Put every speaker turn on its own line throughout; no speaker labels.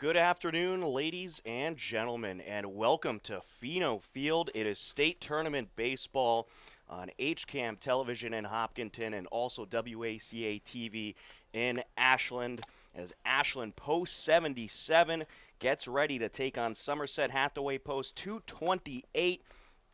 Good afternoon, ladies and gentlemen, and welcome to Pheno Field. It is state tournament baseball on HCAM television in Hopkinton and also WACA-TV in Ashland as Ashland Post 77 gets ready to take on Somerset Hathaway Post 228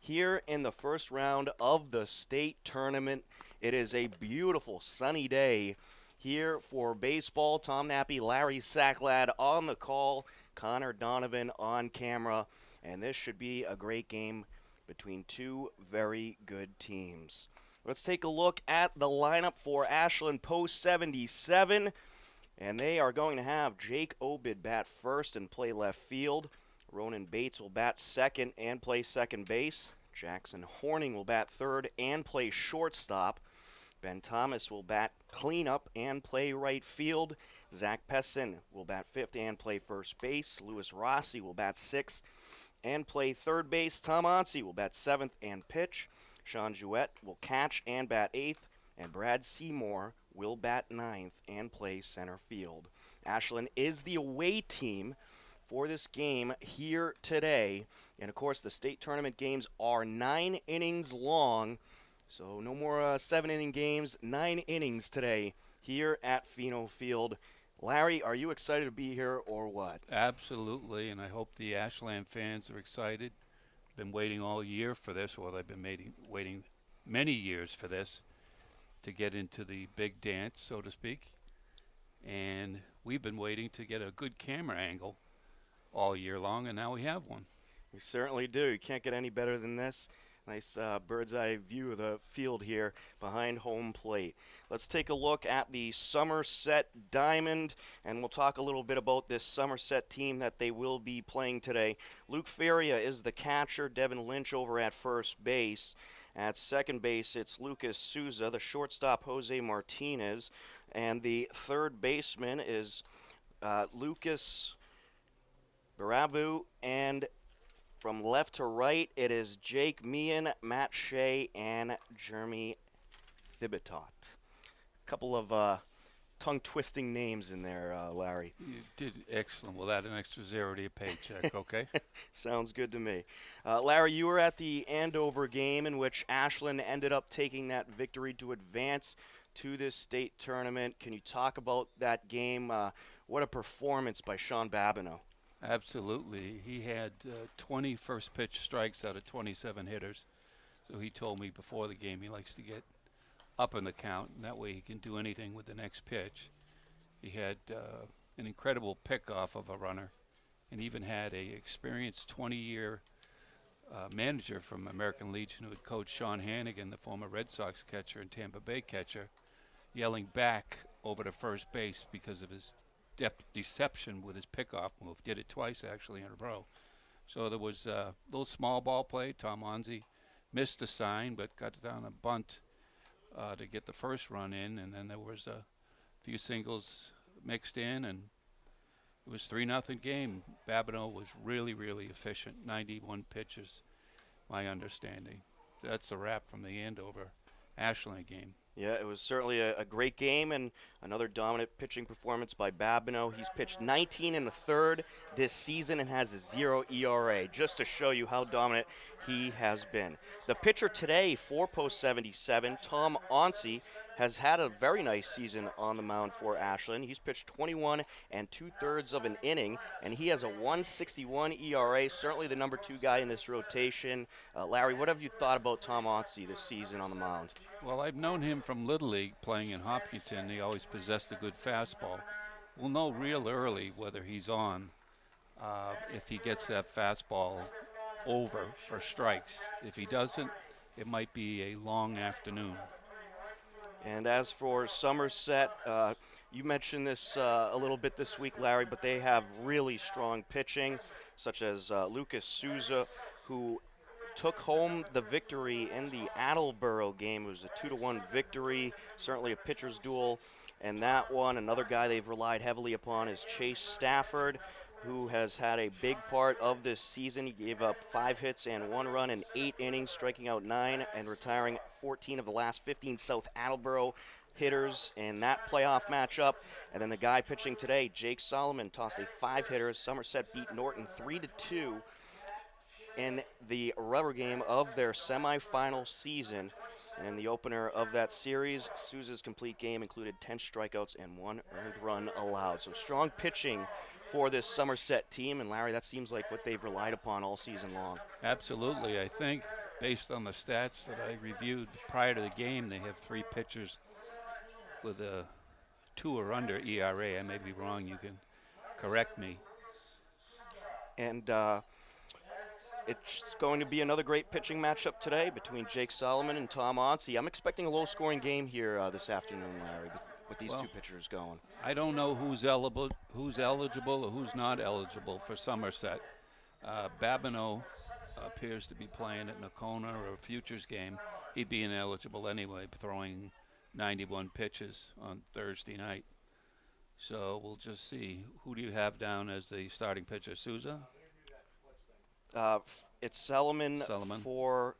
here in the first round of the state tournament. It is a beautiful sunny day here for baseball. Tom Nappy, Larry Sacklad on the call, Connor Donovan on camera, and this should be a great game between two very good teams. Let's take a look at the lineup for Ashland Post 77, and they are going to have Jake Obid bat first and play left field. Ronan Bates will bat second and play second base. Jackson Horning will bat third and play shortstop. Ben Thomas will bat cleanup and play right field. Zach Pessin will bat fifth and play first base. Lewis Rossi will bat sixth and play third base. Tom Onsi will bat seventh and pitch. Sean Jouette will catch and bat eighth. And Brad Seymour will bat ninth and play center field. Ashland is the away team for this game here today. And of course, the state tournament games are 9 innings long. So no more 7-inning games, 9 innings today here at Pheno Field. Larry, are you excited to be here or what?
Absolutely, and I hope the Ashland fans are excited. Been waiting all year for this. Well, they've been waiting many years for this to get into the big dance, so to speak. And we've been waiting to get a good camera angle all year long, and now we have one.
We certainly do. You can't get any better than this. Nice bird's eye view of the field here behind home plate. Let's take a look at the Somerset Diamond, and we'll talk a little bit about this Somerset team that they will be playing today. Luke Feria is the catcher, Devin Lynch over at first base. At second base, it's Lucas Souza, the shortstop, Jose Martinez, and the third baseman is Lucas Barabu, and from left to right, it is Jake Meehan, Matt Shea, and Jeremy Thibotot. A couple of tongue-twisting names in there, Larry.
You did excellent. We'll add an extra zero to your paycheck, okay?
Sounds good to me. Larry, you were at the Andover game in which Ashland ended up taking that victory to advance to this state tournament. Can you talk about that game? What a performance by Sean Babineau.
Absolutely. He had 20 first pitch strikes out of 27 hitters. So he told me before the game he likes to get up in the count, and that way he can do anything with the next pitch. He had an incredible pickoff of a runner, and even had a experienced 20-year manager from American Legion who had coached Sean Hannigan, the former Red Sox catcher and Tampa Bay catcher, yelling back over to first base because of his deception with his pickoff move. Did it twice actually in a row. So there was a little small ball play. Tom Onsi missed a sign but got down a bunt to get the first run in, and then there was a few singles mixed in, and it was 3-0 game. Babineau was really, really efficient. 91 pitches, my understanding. That's a wrap from the Andover Ashland game.
Yeah, it was certainly a great game and another dominant pitching performance by Babineau. He's pitched 19 1/3 this season and has a 0 ERA, just to show you how dominant he has been. The pitcher today for Post 77, Tom Onsi, has had a very nice season on the mound for Ashland. He's pitched 21 2/3 of an inning, and he has a 1.61 ERA, certainly the number 2 guy in this rotation. Larry, what have you thought about Tom Onsi this season on the mound?
Well, I've known him from Little League playing in Hopkinton. He always possessed a good fastball. We'll know real early whether he's on if he gets that fastball over for strikes. If he doesn't, it might be a long afternoon.
And as for Somerset, you mentioned this a little bit this week, Larry, but they have really strong pitching, such as Lucas Souza, who took home the victory in the Attleboro game. It was a 2-1 victory, certainly a pitcher's duel. And that one, another guy they've relied heavily upon is Chase Stafford, who has had a big part of this season. He gave up 5 hits and 1 run in 8 innings, striking out 9 and retiring 14 of the last 15. South Attleboro hitters in that playoff matchup. And then the guy pitching today, Jake Solomon, tossed a 5-hitter. Somerset beat Norton 3-2 in the rubber game of their semifinal season. And in the opener of that series, Sousa's complete game included 10 strikeouts and 1 earned run allowed. So strong pitching for this Somerset team. And Larry, that seems like what they've relied upon all season long.
Absolutely. I think based on the stats that I reviewed prior to the game, they have 3 pitchers with a 2 or under ERA. I may be wrong. You can correct me.
And it's going to be another great pitching matchup today between Jake Solomon and Tom Onsi. I'm expecting a low-scoring game here this afternoon, Larry, with these two pitchers going.
I don't know who's eligible or who's not eligible for Somerset. Babineau appears to be playing at Nakona or a Futures game. He'd be ineligible anyway, throwing 91 pitches on Thursday night. So we'll just see. Who do you have down as the starting pitcher? Sousa?
It's Solomon for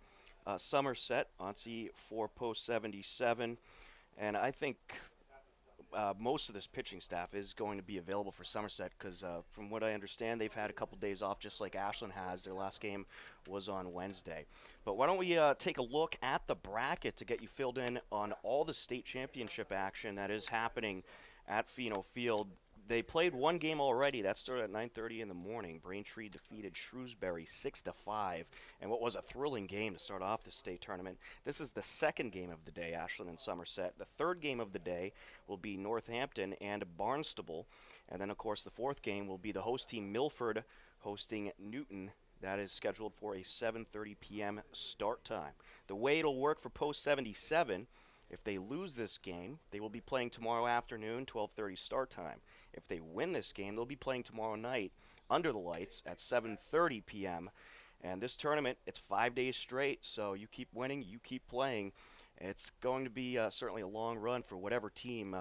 Somerset, Onsi for Post 77. And I think most of this pitching staff is going to be available for Somerset because from what I understand, they've had a couple days off just like Ashland has. Their last game was on Wednesday. But why don't we take a look at the bracket to get you filled in on all the state championship action that is happening at Pheno Field. They played one game already. That started at 9:30 in the morning. Braintree defeated Shrewsbury 6-5, and what was a thrilling game to start off the state tournament. This is the second game of the day, Ashland and Somerset. The third game of the day will be Northampton and Barnstable, and then, of course, the fourth game will be the host team Milford hosting Newton. That is scheduled for a 7:30 p.m. start time. The way it'll work for Post 77, if they lose this game, they will be playing tomorrow afternoon, 12:30 start time. If they win this game, they'll be playing tomorrow night under the lights at 7:30 p.m. And this tournament, it's 5 days straight, so you keep winning, you keep playing. It's going to be certainly a long run for whatever team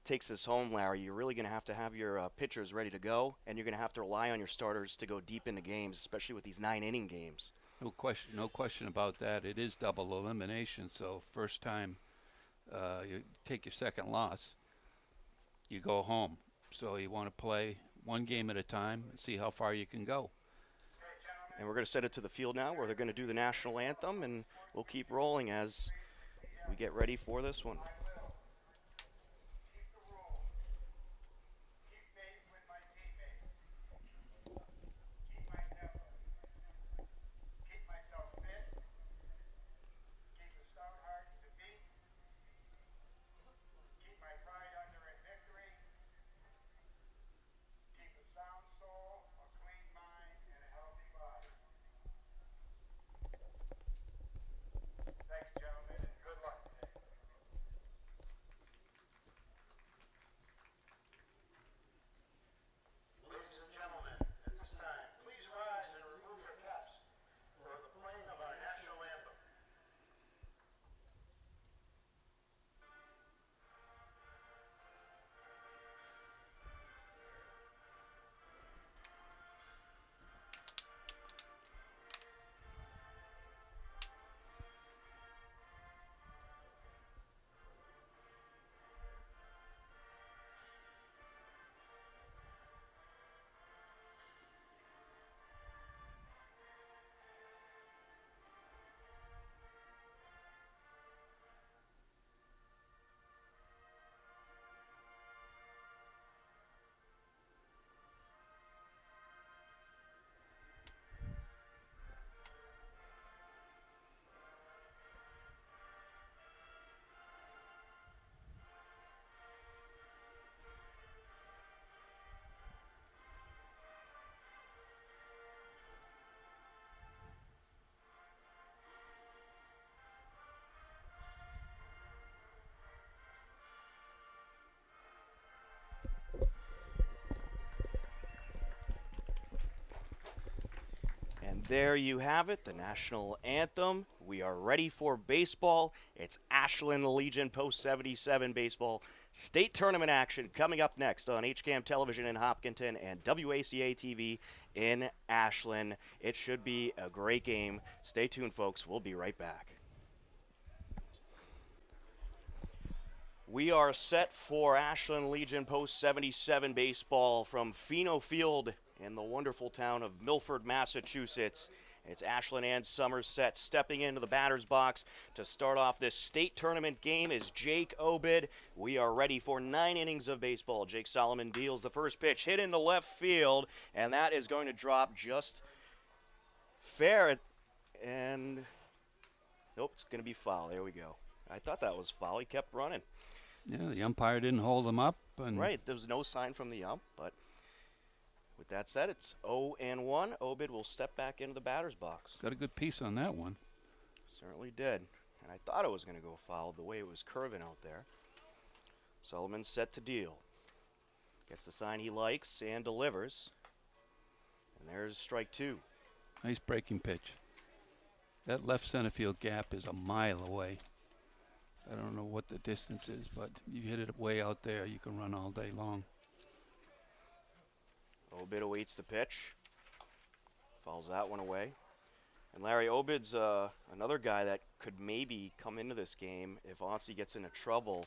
takes this home, Larry. You're really going to have your pitchers ready to go, and you're going to have to rely on your starters to go deep in the games, especially with these 9-inning games.
No question about that. It is double elimination, so first time you take your second loss, you go home. So you want to play one game at a time and see how far you can go.
And we're going to send it to the field now where they're going to do the national anthem, and we'll keep rolling as we get ready for this one. There you have it, the national anthem. We are ready for baseball. It's Ashland Legion Post 77 baseball state tournament action coming up next on HCAM Television in Hopkinton and WACA-TV in Ashland. It should be a great game. Stay tuned, folks. We'll be right back. We are set for Ashland Legion Post 77 baseball from Pheno Field in the wonderful town of Milford, Massachusetts. It's Ashland and Somerset stepping into the batter's box to start off this state tournament game is Jake Obid. We are ready for 9 innings of baseball. Jake Solomon deals the first pitch, hit into left field, and that is going to drop just fair. And nope, it's going to be foul. There we go. I thought that was foul. He kept running.
Yeah, the umpire didn't hold him up. And
Right, there was no sign from the ump, but with that said, it's 0-1. Obid will step back into the batter's box.
got a good piece on that one.
Certainly did. And I thought it was going to go foul the way it was curving out there. Sullivan set to deal. Gets the sign he likes and delivers. And there's strike 2.
Nice breaking pitch. That left center field gap is a mile away. I don't know what the distance is, but you hit it way out there, you can run all day long.
Obid awaits the pitch. Fouls that one away. And Larry, Obid's another guy that could maybe come into this game if Onsi gets into trouble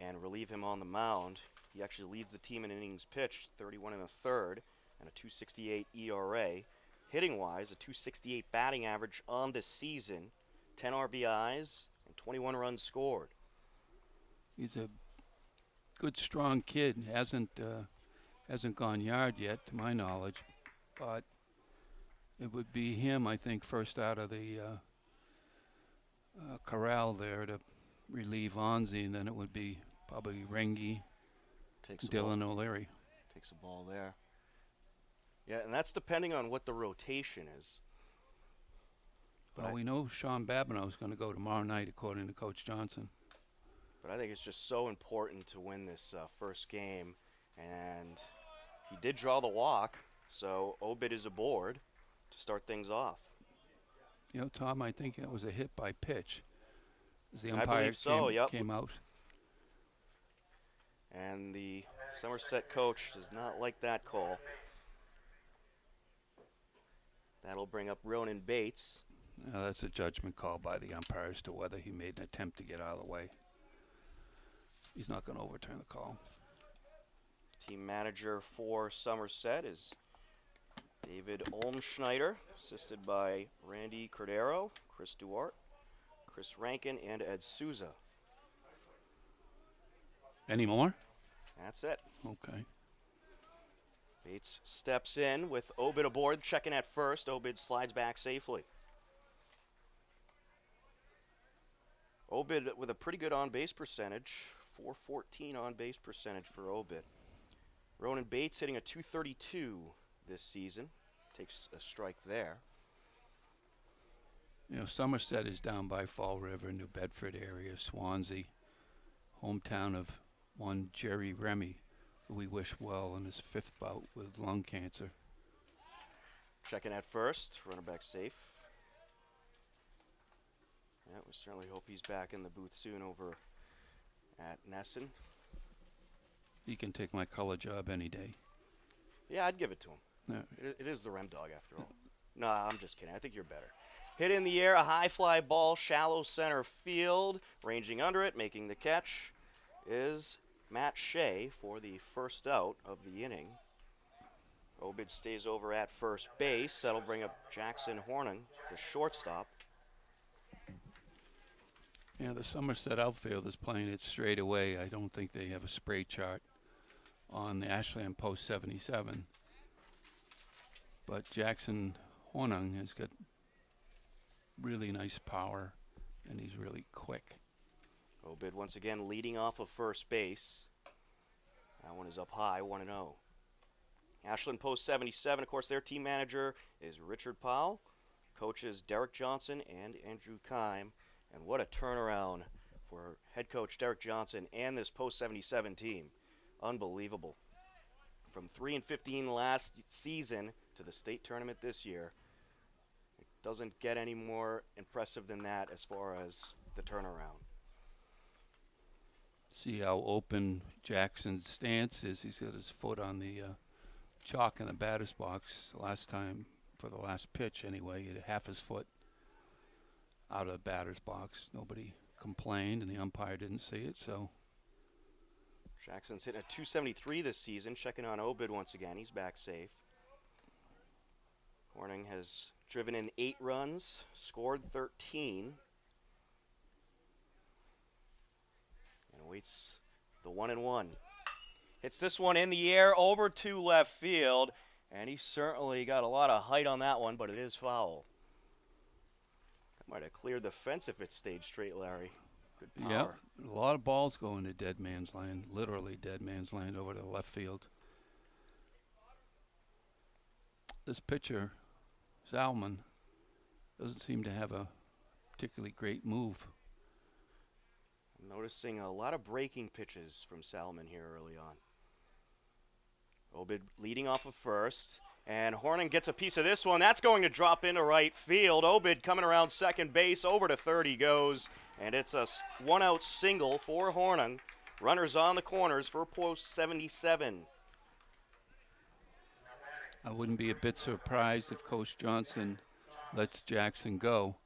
and relieve him on the mound. He actually leads the team in innings pitched, 31 1/3, and a 2.68 ERA. Hitting-wise, a 2.68 batting average on the season, 10 RBIs, and 21 runs scored.
He's a good, strong kid. Hasn't gone yard yet, to my knowledge, but it would be him, I think, first out of the corral there to relieve Onsi, and then it would be probably Rengi, Dylan O'Leary.
Takes a ball there. Yeah, and that's depending on what the rotation is.
Well, we know Sean Babineau's going to go tomorrow night, according to Coach Johnson.
But I think it's just so important to win this first game. And he did draw the walk, so Obid is aboard to start things off.
You know, Tom, I think it was a hit by pitch. As the
I
umpire
believe so, yep.
came out.
And the Somerset coach does not like that call. That'll bring up Ronan Bates.
That's a judgment call by the umpire as to whether he made an attempt to get out of the way. He's not going to overturn the call.
Team manager for Somerset is David Olmschneider, assisted by Randy Cordero, Chris Duarte, Chris Rankin, and Ed Souza.
Any more?
That's it.
Okay.
Bates steps in with Obid aboard, checking at first. Obid slides back safely. Obid with a pretty good on-base percentage, 414 on-base percentage for Obid. Ronan Bates hitting a 232 this season. Takes a strike there.
You know, Somerset is down by Fall River, New Bedford area, Swansea, hometown of one Jerry Remy, who we wish well in his 5th bout with lung cancer.
Checking at first, runner back safe. Yeah, we certainly hope he's back in the booth soon over at Nesson.
He can take my color job any day.
Yeah, I'd give it to him.
Yeah.
It is the Rem Dog after all. No, I'm just kidding. I think you're better. Hit in the air, a high fly ball, shallow center field. Ranging under it, making the catch is Matt Shea for the first out of the inning. Obid stays over at first base. That'll bring up Jackson Horning, the shortstop.
Yeah, the Somerset outfield is playing it straight away. I don't think they have a spray chart on the Ashland Post 77. But Jackson Horning has got really nice power, and he's really quick.
Obid once again leading off of first base. That one is up high, 1-0. Ashland Post 77, of course, their team manager is Richard Powell. Coaches Derek Johnson and Andrew Kime. And what a turnaround for head coach Derek Johnson and this Post 77 team. Unbelievable. From 3-15 last season to the state tournament this year. It doesn't get any more impressive than that as far as the turnaround.
See how open Jackson's stance is. He's got his foot on the chalk in the batter's box last time, for the last pitch anyway. He had half his foot out of the batter's box. Nobody complained, and the umpire didn't see it, so
Jackson's hitting a 273 this season, checking on Obid once again. He's back safe. Horning has driven in 8 runs, scored 13. And waits the 1-1. Hits this one in the air over to left field, and he certainly got a lot of height on that one, but it is foul. That might have cleared the fence if it stayed straight, Larry. Good power.
Yep, a lot of balls going to dead man's land, literally dead man's land over to the left field. This pitcher, Salmon, doesn't seem to have a particularly great move.
I'm noticing a lot of breaking pitches from Salmon here early on. Obid leading off of first, and Horning gets a piece of this one. That's going to drop into right field. Obid coming around second base, over to third he goes, and it's a one-out single for Horning. Runners on the corners for post 77.
I wouldn't be a bit surprised if Coach Johnson lets Jackson go,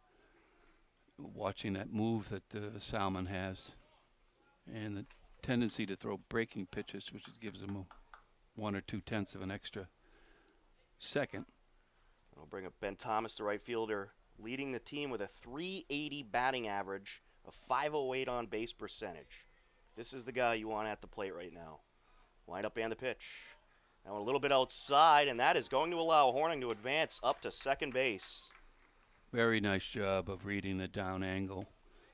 watching that move that Salmon has, and the tendency to throw breaking pitches, which gives him 1 or 2/10 of an extra second.
We'll bring up Ben Thomas, the right fielder, leading the team with a .380 batting average, a .508 on base percentage. This is the guy you want at the plate right now. Wind up and the pitch. Now a little bit outside, and that is going to allow Horning to advance up to second base.
Very nice job of reading the down angle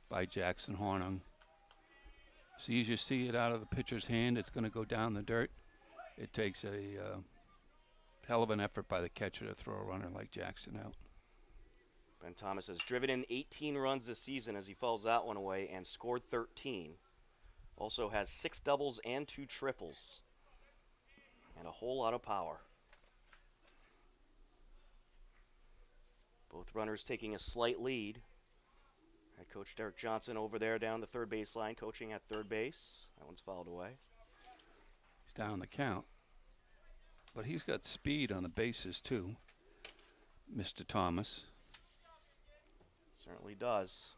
by Jackson Horning. See, as you see it out of the pitcher's hand, it's going to go down the dirt. It takes a hell of an effort by the catcher to throw a runner like Jackson out.
Ben Thomas has driven in 18 runs this season as he fouls that one away and scored 13. Also has 6 doubles and 2 triples. And a whole lot of power. Both runners taking a slight lead. Head coach Derek Johnson over there down the third baseline, coaching at third base. That one's fouled away.
He's down the count. But he's got speed on the bases, too, Mr. Thomas.
Certainly does.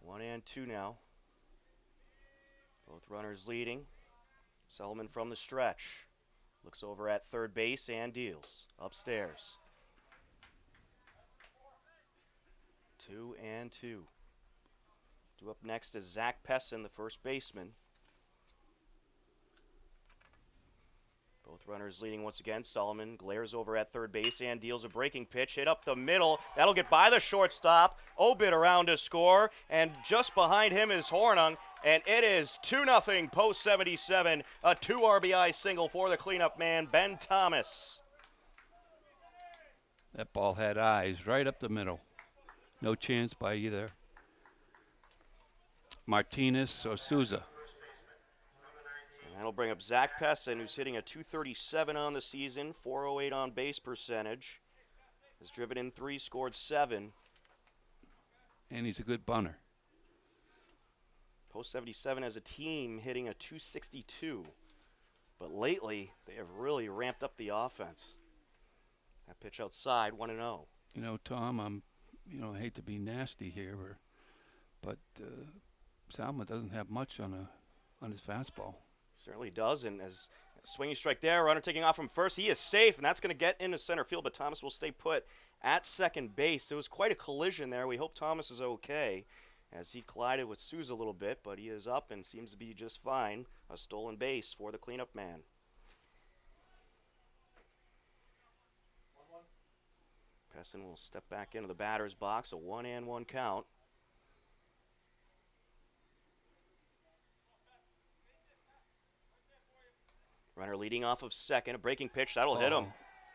1 and 2 now. Both runners leading. Solomon from the stretch. Looks over at third base and deals. Upstairs. 2 and 2. Due up next is Zach Pessin, the first baseman. Both runners leading once again. Solomon glares over at third base and deals a breaking pitch. Hit up the middle. That'll get by the shortstop. Obid around to score. And just behind him is Horning. And it is 2-0 post 77. A 2 RBI single for the cleanup man, Ben Thomas.
That ball had eyes right up the middle. No chance by either Martinez or Souza.
And that'll bring up Zach Pessin, who's hitting a .237 on the season, .408 on base percentage. Has driven in 3, scored 7.
And he's a good bunter.
Post 77 as a team hitting a .262. But lately, they have really ramped up the offense. That pitch outside, 1-0.
You know, Tom, I hate to be nasty here, but Salma doesn't have much on his fastball.
Certainly does, and as a swinging strike there, runner taking off from first, he is safe, and that's going to get into center field, but Thomas will stay put at second base. There was quite a collision there. We hope Thomas is okay, as he collided with Souza a little bit, but he is up and seems to be just fine. A stolen base for the cleanup man. Pessin will step back into the batter's box, a 1-1 count. Runner leading off of second, a breaking pitch, that'll hit him.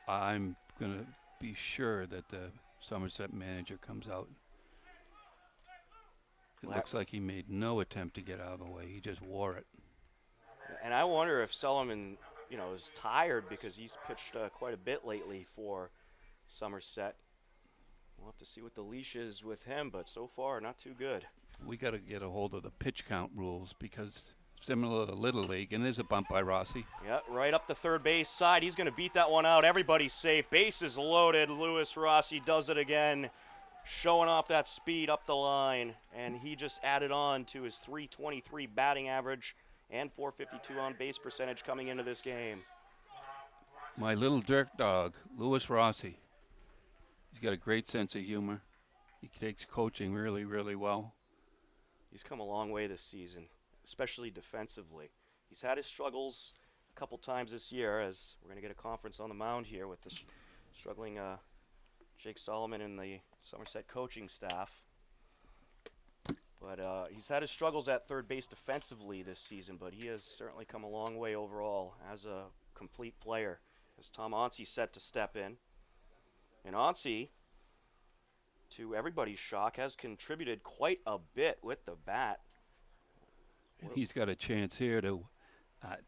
I'm going to be sure that the Somerset manager comes out. It looks like he made no attempt to get out of the way. He just wore it.
And I wonder if Solomon, is tired because he's pitched quite a bit lately for Somerset. We'll have to see what the leash is with him, but so far, not too good.
We got to get a hold of the pitch count rules because similar to Little League, and there's a bump by Rossi.
Yeah, right up the third base side. He's going to beat that one out. Everybody's safe. Base is loaded. Louis Rossi does it again, showing off that speed up the line, and he just added on to his .323 batting average and .452 on base percentage coming into this game.
My little dirt dog, Louis Rossi. He's got a great sense of humor. He takes coaching really, really well.
He's come a long way this season, especially defensively. He's had his struggles a couple times this year, as we're going to get a conference on the mound here with the struggling Jake Solomon and the Somerset coaching staff. But he's had his struggles at third base defensively this season, but he has certainly come a long way overall as a complete player. As Tom Onsi set to step in. And Onsi, to everybody's shock, has contributed quite a bit with the bat.
And he's got a chance here to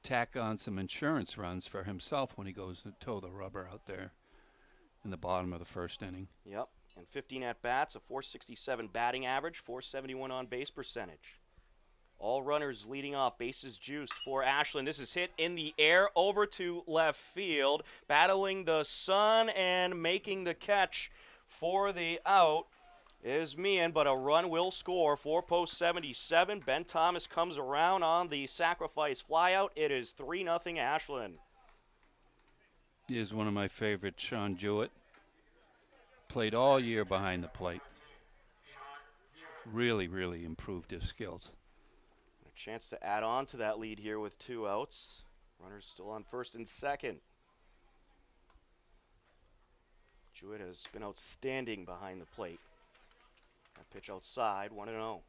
tack on some insurance runs for himself when he goes to toe the rubber out there in the bottom of the first inning.
Yep, and 15 at-bats, a .467 batting average, .471 on base percentage. All runners leading off, bases juiced for Ashland. This is hit in the air over to left field, battling the sun and making the catch for the out is Meehan, but a run will score for post 77. Ben Thomas comes around on the sacrifice flyout. It is 3-0 Ashland.
He is one of my favorites, Sean Jewett. Played all year behind the plate. Really, really improved his skills.
Chance to add on to that lead here with 2 outs. Runners still on first and second. Jewett has been outstanding behind the plate. That pitch outside, 1-0.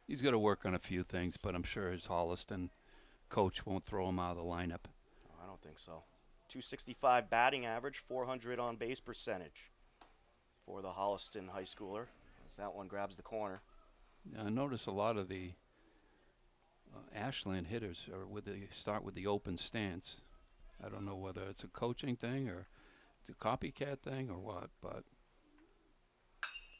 He's got to work on a few things, but I'm sure his Holliston coach won't throw him out of the lineup.
Oh, I don't think so. .265 batting average, .400 on base percentage for the Holliston high schooler, as that one grabs the corner.
I notice a lot of the Ashland hitters start with the open stance. I don't know whether it's a coaching thing or it's a copycat thing or what, but.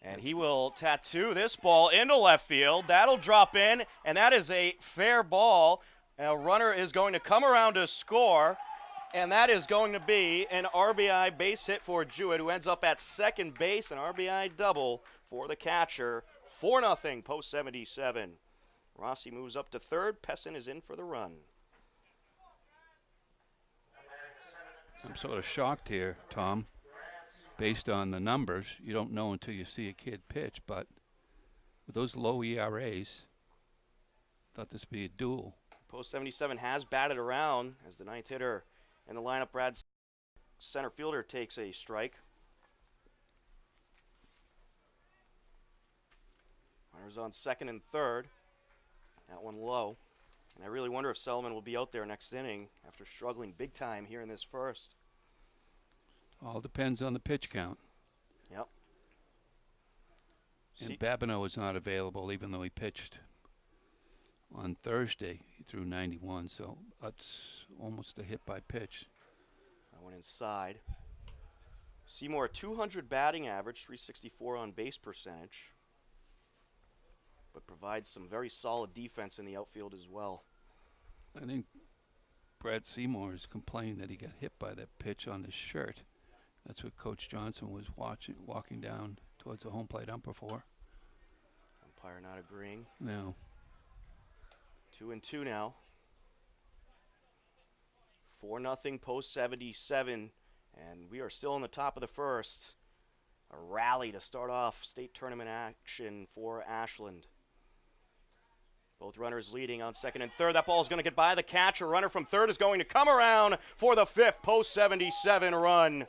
And he will tattoo this ball into left field. That'll drop in, and that is a fair ball. A runner is going to come around to score, and that is going to be an RBI base hit for Jewett, who ends up at second base, an RBI double for the catcher. 4-0 post 77. Rossi moves up to third. Pessin is in for the run.
I'm sort of shocked here, Tom. Based on the numbers, you don't know until you see a kid pitch, but with those low ERAs, thought this would be a duel.
Post 77 has batted around as the ninth hitter in the lineup. Brad, center fielder, takes a strike. Runners on second and third. That one low. And I really wonder if Selman will be out there next inning after struggling big time here in this first.
All depends on the pitch count.
Yep.
And Babineau is not available, even though he pitched on Thursday. He threw 91, so that's almost a hit by pitch.
I went inside. Seymour, 200 batting average, .364 on base percentage, but provides some very solid defense in the outfield as well.
I think Brad Seymour has complained that he got hit by that pitch on his shirt. That's what Coach Johnson was walking down towards the home plate umpire for.
Umpire not agreeing.
No.
2-2 now. 4-0 post 77, and we are still in the top of the first. A rally to start off state tournament action for Ashland. Both runners leading on second and third. That ball is going to get by the catcher. Runner from third is going to come around for the fifth post 77 run.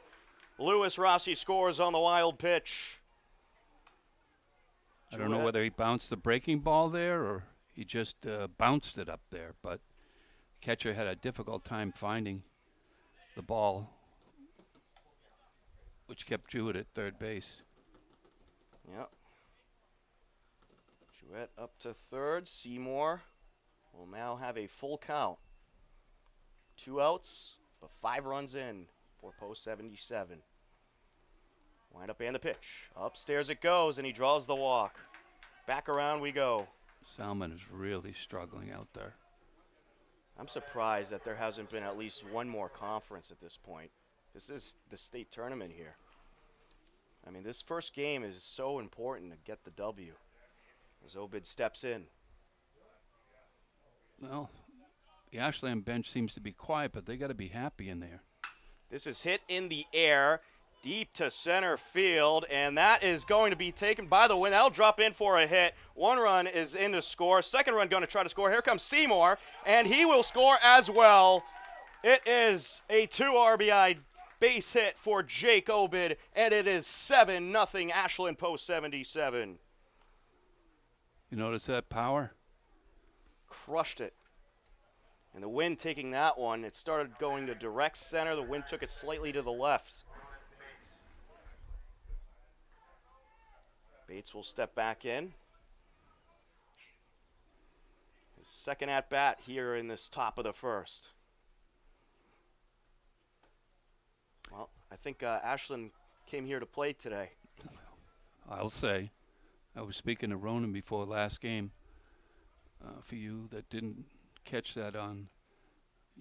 Louis Rossi scores on the wild pitch.
I don't know whether he bounced the breaking ball there or he just bounced it up there, but the catcher had a difficult time finding the ball, which kept Jewett at third base.
Yep. Jewett up to third. Seymour will now have a full count. 2 outs, but 5 runs in for post 77. Wind up and the pitch. Upstairs it goes, and he draws the walk. Back around we go.
Salmon is really struggling out there.
I'm surprised that there hasn't been at least one more conference at this point. This is the state tournament here. I mean, this first game is so important to get the W as Obid steps in.
Well, the Ashland bench seems to be quiet, but they got to be happy in there.
This is hit in the air, deep to center field, and that is going to be taken by the wind. That'll drop in for a hit. One run is in to score. Second run going to try to score. Here comes Seymour, and he will score as well. It is a 2 RBI base hit for Jake Obid, and it is 7-0 Ashland Post 77.
You notice that power?
Crushed it. And the wind taking that one, it started going to direct center. The wind took it slightly to the left. Bates will step back in. His second at bat here in this top of the first. Well, I think Ashland came here to play today.
I'll say. I was speaking to Ronan before last game. For you that didn't catch that on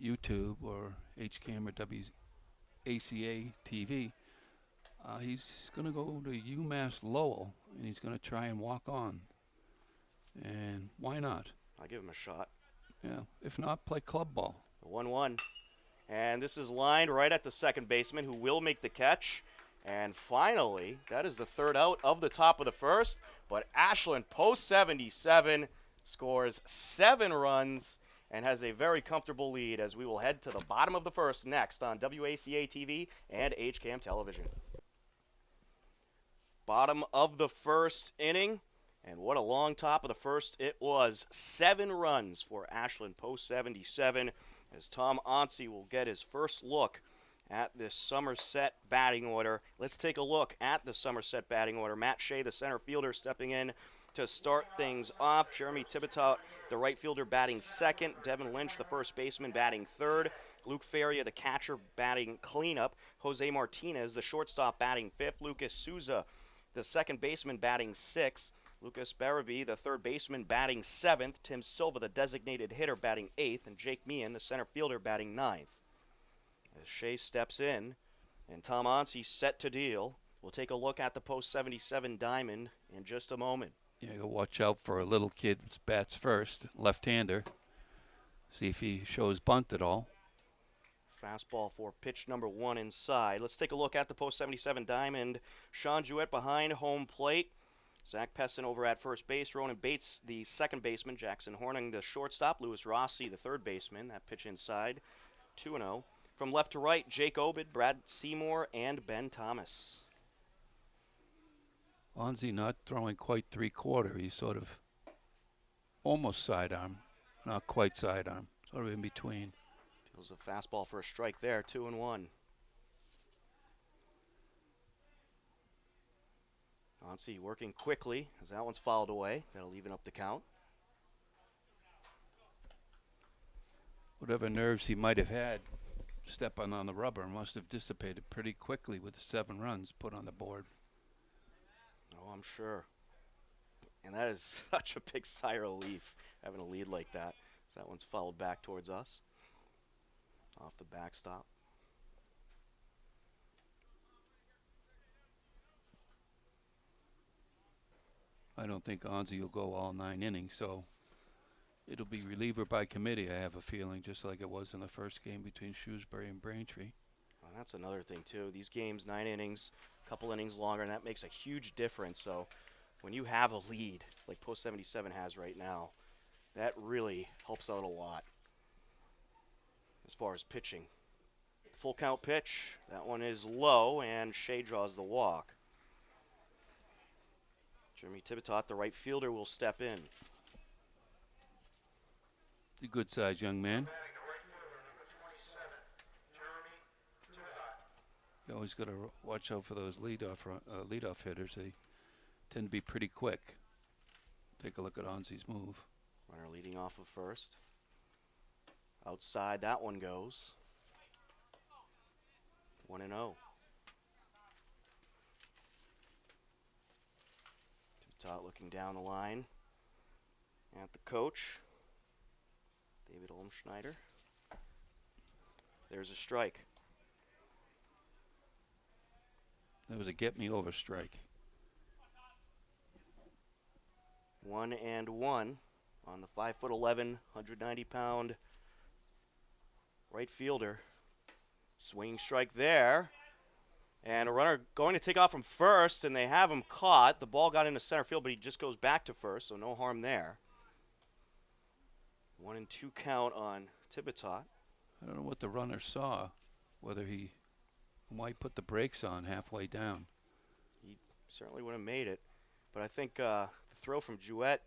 YouTube or HCAM or WACA-TV, he's going to go to UMass Lowell, and he's going to try and walk on. And why not?
I'll give him a shot.
Yeah. If not, play club ball.
The 1-1. And this is lined right at the second baseman, who will make the catch. And finally, that is the third out of the top of the first. But Ashland Post 77 scores 7 runs and has a very comfortable lead, as we will head to the bottom of the first next on WACA-TV and HCAM Television. Bottom of the first inning, and what a long top of the first it was. 7 runs for Ashland Post 77, as Tom Onsi will get his first look at this Somerset batting order. Let's take a look at the Somerset batting order. Matt Shea, the center fielder, stepping in to start things off. Jeremy Tibitot, the right fielder, batting second. Devin Lynch, the first baseman, batting third. Luke Feria, the catcher, batting cleanup. Jose Martinez, the shortstop, batting fifth. Lucas Souza, the second baseman, batting sixth. Lucas Barabee, the third baseman, batting seventh. Tim Silva, the designated hitter, batting eighth. And Jake Meehan, the center fielder, batting ninth. As Shea steps in, and Tom Onsi set to deal. We'll take a look at the Post 77 diamond in just a moment.
Yeah, you watch out for a little kid who bats first, left-hander. See if he shows bunt at all.
Fastball for pitch number 1 inside. Let's take a look at the Post 77 diamond. Sean Jewett behind home plate. Zach Pessin over at first base. Ronan Bates, the second baseman. Jackson Horning, the shortstop. Lewis Rossi, the third baseman. That pitch inside. 2-0. From left to right, Jake Obid, Brad Seymour, and Ben Thomas.
Onsi not throwing quite three-quarter. He's sort of almost sidearm, not quite sidearm, sort of in between.
Deals a fastball for a strike there, 2-1. Onsi working quickly as that one's fouled away. That'll even up the count.
Whatever nerves he might have had stepping on the rubber must have dissipated pretty quickly with 7 runs put on the board.
Oh, I'm sure. And that is such a big sigh of relief, having a lead like that. So that one's fouled back towards us. Off the backstop.
I don't think Onsi will go all 9 innings, so it'll be reliever by committee, I have a feeling, just like it was in the first game between Shrewsbury and Braintree.
Well, that's another thing, too. These games, 9 innings, a couple innings longer, and that makes a huge difference. So when you have a lead, like Post 77 has right now, that really helps out a lot as far as pitching. Full count pitch. That one is low, and Shea draws the walk. Jeremy Tibitot, the right fielder, will step in.
A good-sized young man. You always got to watch out for those leadoff hitters. They tend to be pretty quick. Take a look at Onsi's move.
Runner leading off of first. Outside, that one goes. 1-0. Tibitot looking down the line at the coach, David Olmschneider. There's a strike.
That was a get-me-over strike.
1-1 on the 5'11", 190-pound right fielder. Swinging strike there. And a runner going to take off from first, and they have him caught. The ball got into center field, but he just goes back to first, so no harm there. 1-2 count on Tibitot.
I don't know what the runner saw, whether he might put the brakes on halfway down.
He certainly would have made it. But I think the throw from Jouett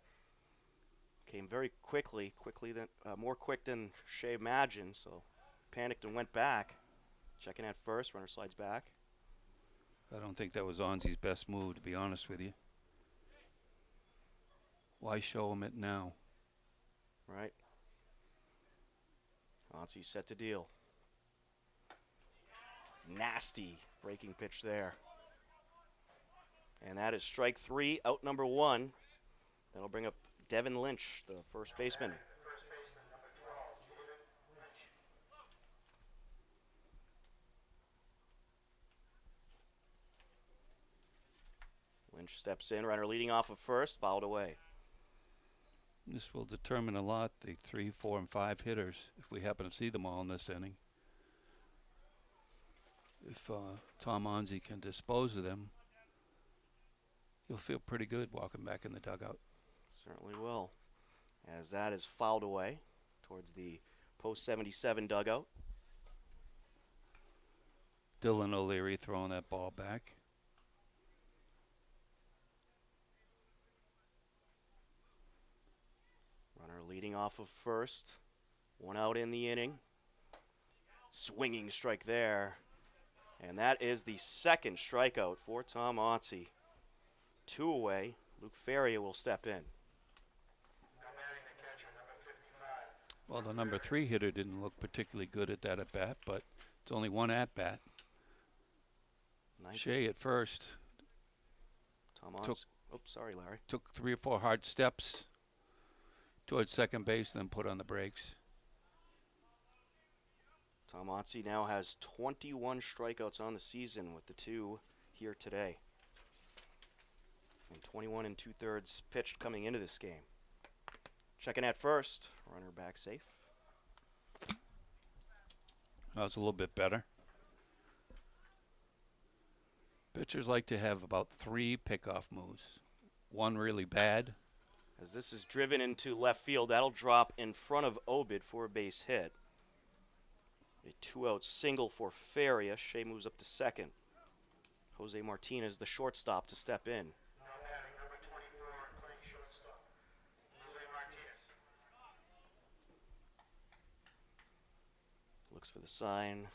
came very quickly, more quick than Shea imagined, so panicked and went back. Checking at first, runner slides back.
I don't think that was Onzi's best move, to be honest with you. Why show him it now?
Right. Onzi set to deal. Nasty breaking pitch there. And that is strike 3, out number 1. That'll bring up Devin Lynch, the first baseman. Lynch steps in, runner leading off of first, fouled away.
This will determine a lot, the 3, 4, and 5 hitters, if we happen to see them all in this inning. If Tom Onzi can dispose of them, you'll feel pretty good walking back in the dugout.
Certainly will, as that is fouled away towards the post-77 dugout.
Dylan O'Leary throwing that ball back.
Runner leading off of first. 1 out in the inning. Swinging strike there. And that is the second strikeout for Tom Onzi. 2 away. Luke Ferrier will step in.
Well, the number 3 hitter didn't look particularly good at that at-bat, but it's only 1 at-bat. Shea at first.
Tom Onzi. Sorry, Larry.
Took 3 or 4 hard steps towards second base, then put on the brakes.
Tom Onzi now has 21 strikeouts on the season with the 2 here today. And 21 2/3 pitched coming into this game. Checking at first, runner back safe.
That was a little bit better. Pitchers like to have about 3 pickoff moves. 1 really bad.
As this is driven into left field, that'll drop in front of Obid for a base hit. A 2-out single for Feria. Shea moves up to second. Jose Martinez, the shortstop, to step in.
Number 24, playing shortstop, Jose Martinez.
Looks for the sign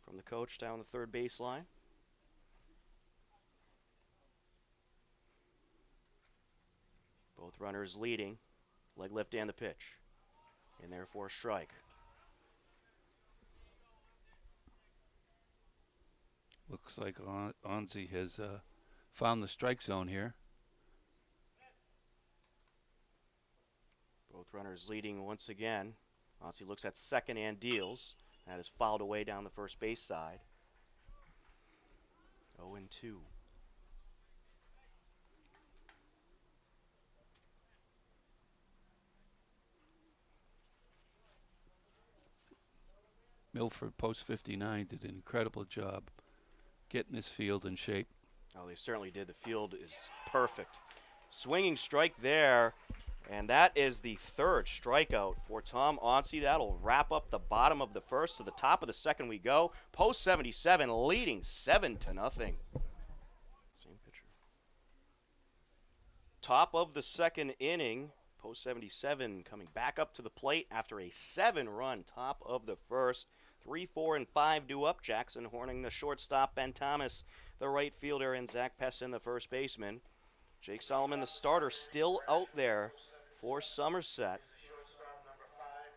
from the coach down the third baseline. Both runners leading. Leg lift and the pitch. In there for a strike.
Looks like Onzi has found the strike zone here.
Both runners leading once again. Onzi looks at second and deals. That is fouled away down the first base side. 0-2.
Milford, post 59, did an incredible job getting this field in shape.
Oh, they certainly did. The field is perfect. Swinging strike there, and that is the third strikeout for Tom Onzi. That'll wrap up the bottom of the first. To the top of the second we go. Post 77 leading 7-0. Same pitcher. Top of the second inning. Post 77 coming back up to the plate after a 7-run top of the first. 3, 4, and 5 due up. Jackson Horning, the shortstop. Ben Thomas, the right fielder. And Zach Pessin, the first baseman. Jake Solomon, the starter, still out there for Somerset.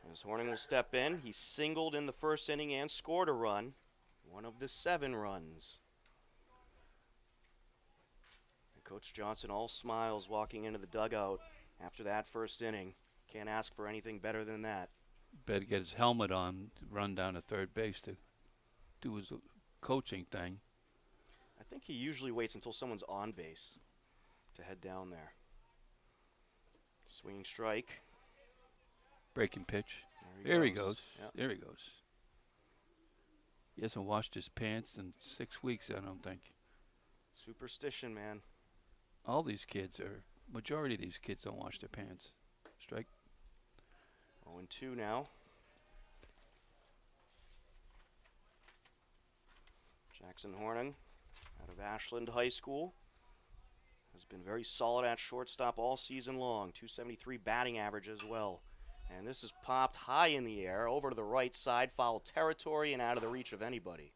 As Horning will step in, he singled in the first inning and scored a run. One of the 7 runs. And Coach Johnson all smiles walking into the dugout after that first inning. Can't ask for anything better than that.
Better get his helmet on to run down to third base to do his coaching thing.
I think he usually waits until someone's on base to head down there. Swinging strike.
Breaking pitch.
There he goes. Yep.
There he goes. He hasn't washed his pants in 6 weeks, I don't think.
Superstition, man.
All these kids majority of these kids don't wash their pants. Strike.
0-2 now. Jackson Horning, out of Ashland High School, has been very solid at shortstop all season long. 273 batting average as well. And this is popped high in the air, over to the right side, foul territory, and out of the reach of anybody.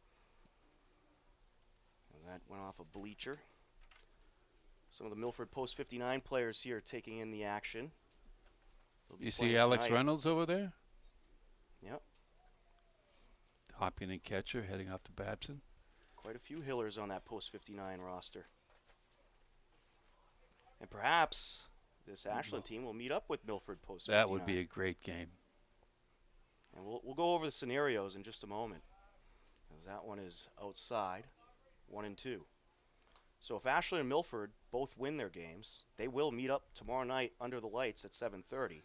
And that went off a bleacher. Some of the Milford Post 59 players here taking in the action.
You see Alex Reynolds over there?
Yep.
Hopkins catcher heading off to Babson.
Quite a few Hillers on that Post 59 roster. And perhaps this Ashland team will meet up with Milford Post 59.
That would be a great game.
And we'll go over the scenarios in just a moment, as that one is outside, 1-2. So if Ashland and Milford both win their games, they will meet up tomorrow night under the lights at 7:30.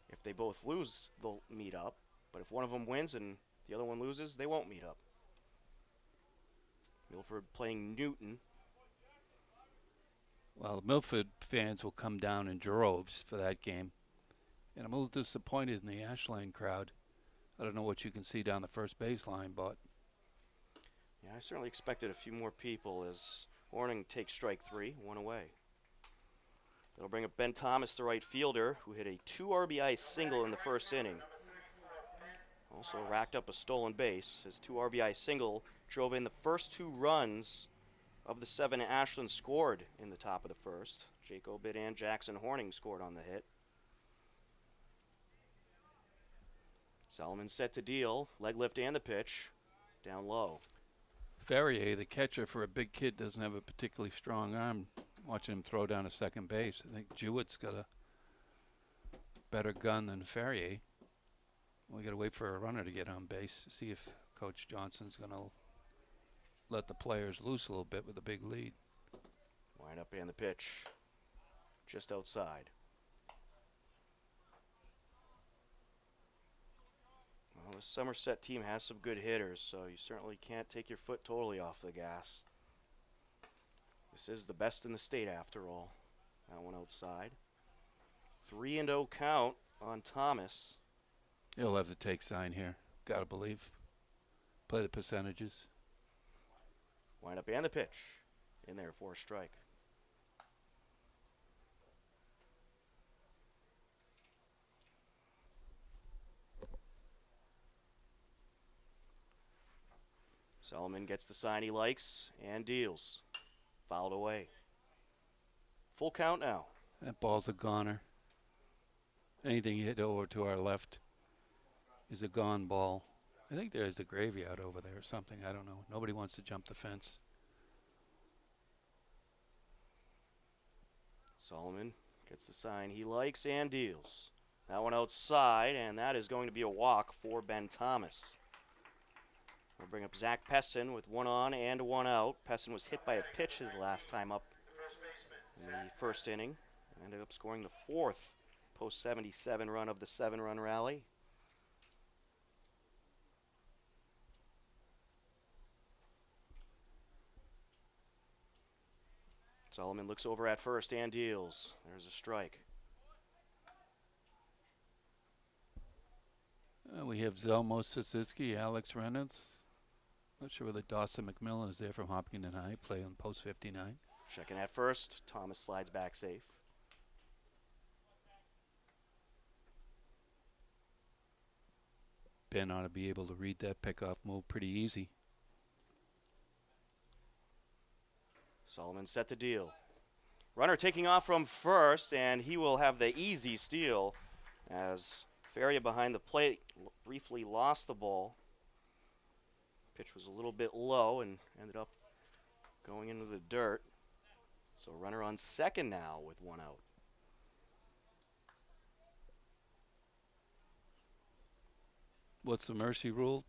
If they both lose, they'll meet up. But if one of them wins and the other one loses, they won't meet up. Milford playing Newton.
Well, the Milford fans will come down in droves for that game. And I'm a little disappointed in the Ashland crowd. I don't know what you can see down the first baseline, but
Yeah, I certainly expected a few more people as Horning takes strike 3, 1 away. That'll bring up Ben Thomas, the right fielder, who hit a 2 RBI single in the first inning. Also racked up a stolen base. His 2 RBI single drove in the first 2 runs of the 7 Ashland scored in the top of the first. Jake Obid and Jackson Horning scored on the hit. Solomon set to deal, leg lift and the pitch, down low.
Ferrier, the catcher for a big kid, doesn't have a particularly strong arm. Watching him throw down to second base. I think Jewett's got a better gun than Ferrier. We got to wait for a runner to get on base to see if Coach Johnson's going to let the players loose a little bit with a big lead.
Wind up and the pitch, just outside. Well, the Somerset team has some good hitters, so you certainly can't take your foot totally off the gas. This is the best in the state after all. That one outside. 3-0 count on Thomas.
He'll have the take sign here. Gotta believe. Play the percentages.
Wind up and the pitch. In there for a strike. Solomon gets the sign he likes and deals. Fouled away. Full count now.
That ball's a goner. Anything hit over to our left is a gone ball. I think there's a graveyard over there or something. I don't know. Nobody wants to jump the fence.
Solomon gets the sign he likes and deals. That one outside, and that is going to be a walk for Ben Thomas. We'll bring up Zach Peston with 1 on and 1 out. Peston was hit by a pitch his last time up in the first inning. Ended up scoring the 4th post 77 run of the 7-run rally. Solomon looks over at first and deals. There's a strike.
We have Zelmo Sisitsky, Alex Reynolds. Not sure whether Dawson McMillan is there from Hopkinton High, play on post 59.
Checking at first. Thomas slides back safe.
Ben ought to be able to read that pickoff move pretty easy.
Solomon set to deal. Runner taking off from first, and he will have the easy steal as Feria behind the plate briefly lost the ball. Pitch was a little bit low and ended up going into the dirt. So runner on second now with 1 out.
What's the mercy rule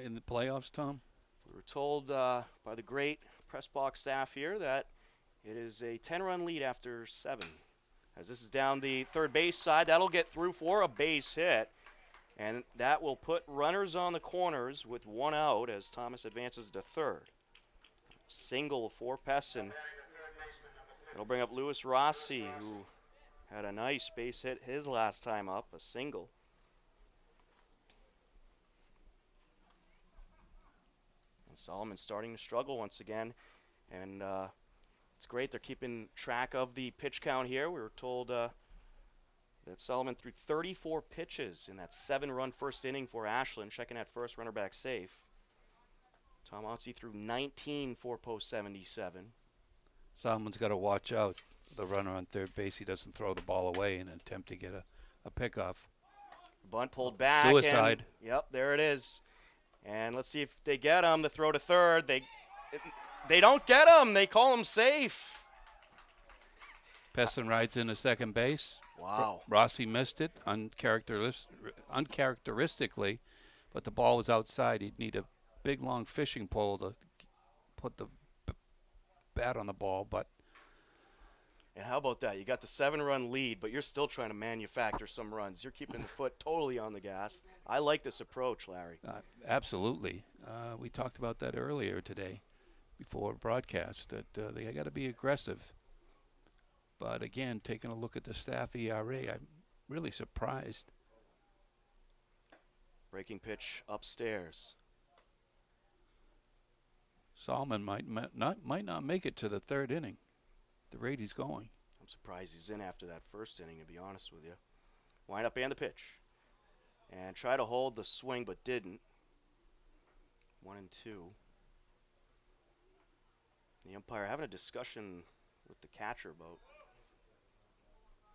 in the playoffs, Tom?
We were told by the great press box staff here that it is a 10-run lead after 7. As this is down the third base side, that'll get through for a base hit. And that will put runners on the corners with one out as Thomas advances to third. Single for Pessin. It'll bring up Lewis Rossi, who had a nice base hit his last time up, a single. And Solomon's starting to struggle once again. And it's great they're keeping track of the pitch count here. We were told that Solomon threw 34 pitches in that 7-run first inning for Ashland, checking at first, runner back safe. Tom Otzi threw 19 for post 77.
Solomon's got to watch out. The runner on third base, he doesn't throw the ball away in an attempt to get a pickoff.
Bunt pulled back.
Suicide.
And, yep, there it is. And let's see if they get him. The throw to third. They don't get him. They call him safe.
Pessin rides into second base.
Wow.
Rossi missed it uncharacteristically, but the ball was outside. He'd need a big, long fishing pole to put the bat on the ball. But
and how about that? You got the 7-run lead, but you're still trying to manufacture some runs. You're keeping the foot totally on the gas. I like this approach, Larry.
Absolutely. We talked about that earlier today before broadcast, that they got to be aggressive. But again, taking a look at the staff ERA, I'm really surprised.
Breaking pitch upstairs.
Solomon might not make it to the third inning. The rate he's going.
I'm surprised he's in after that first inning, to be honest with you. Wind up and the pitch. And try to hold the swing, but didn't. 1-2. The umpire having a discussion with the catcher about,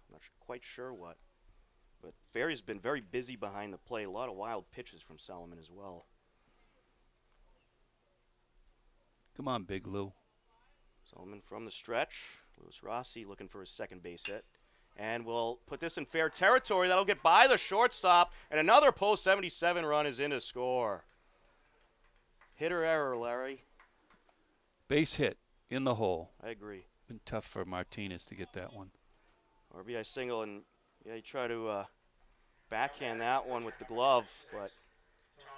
I'm not quite sure what. But Ferry's been very busy behind the plate. A lot of wild pitches from Solomon as well.
Come on, Big Lou.
Solomon from the stretch. Lewis Rossi looking for his second base hit. And we'll put this in fair territory. That'll get by the shortstop. And another post 77 run is in to score. Hitter error, Larry.
Base hit in the hole.
I agree.
Been tough for Martinez to get that one.
RBI single, and yeah, you try to backhand that one with the glove, but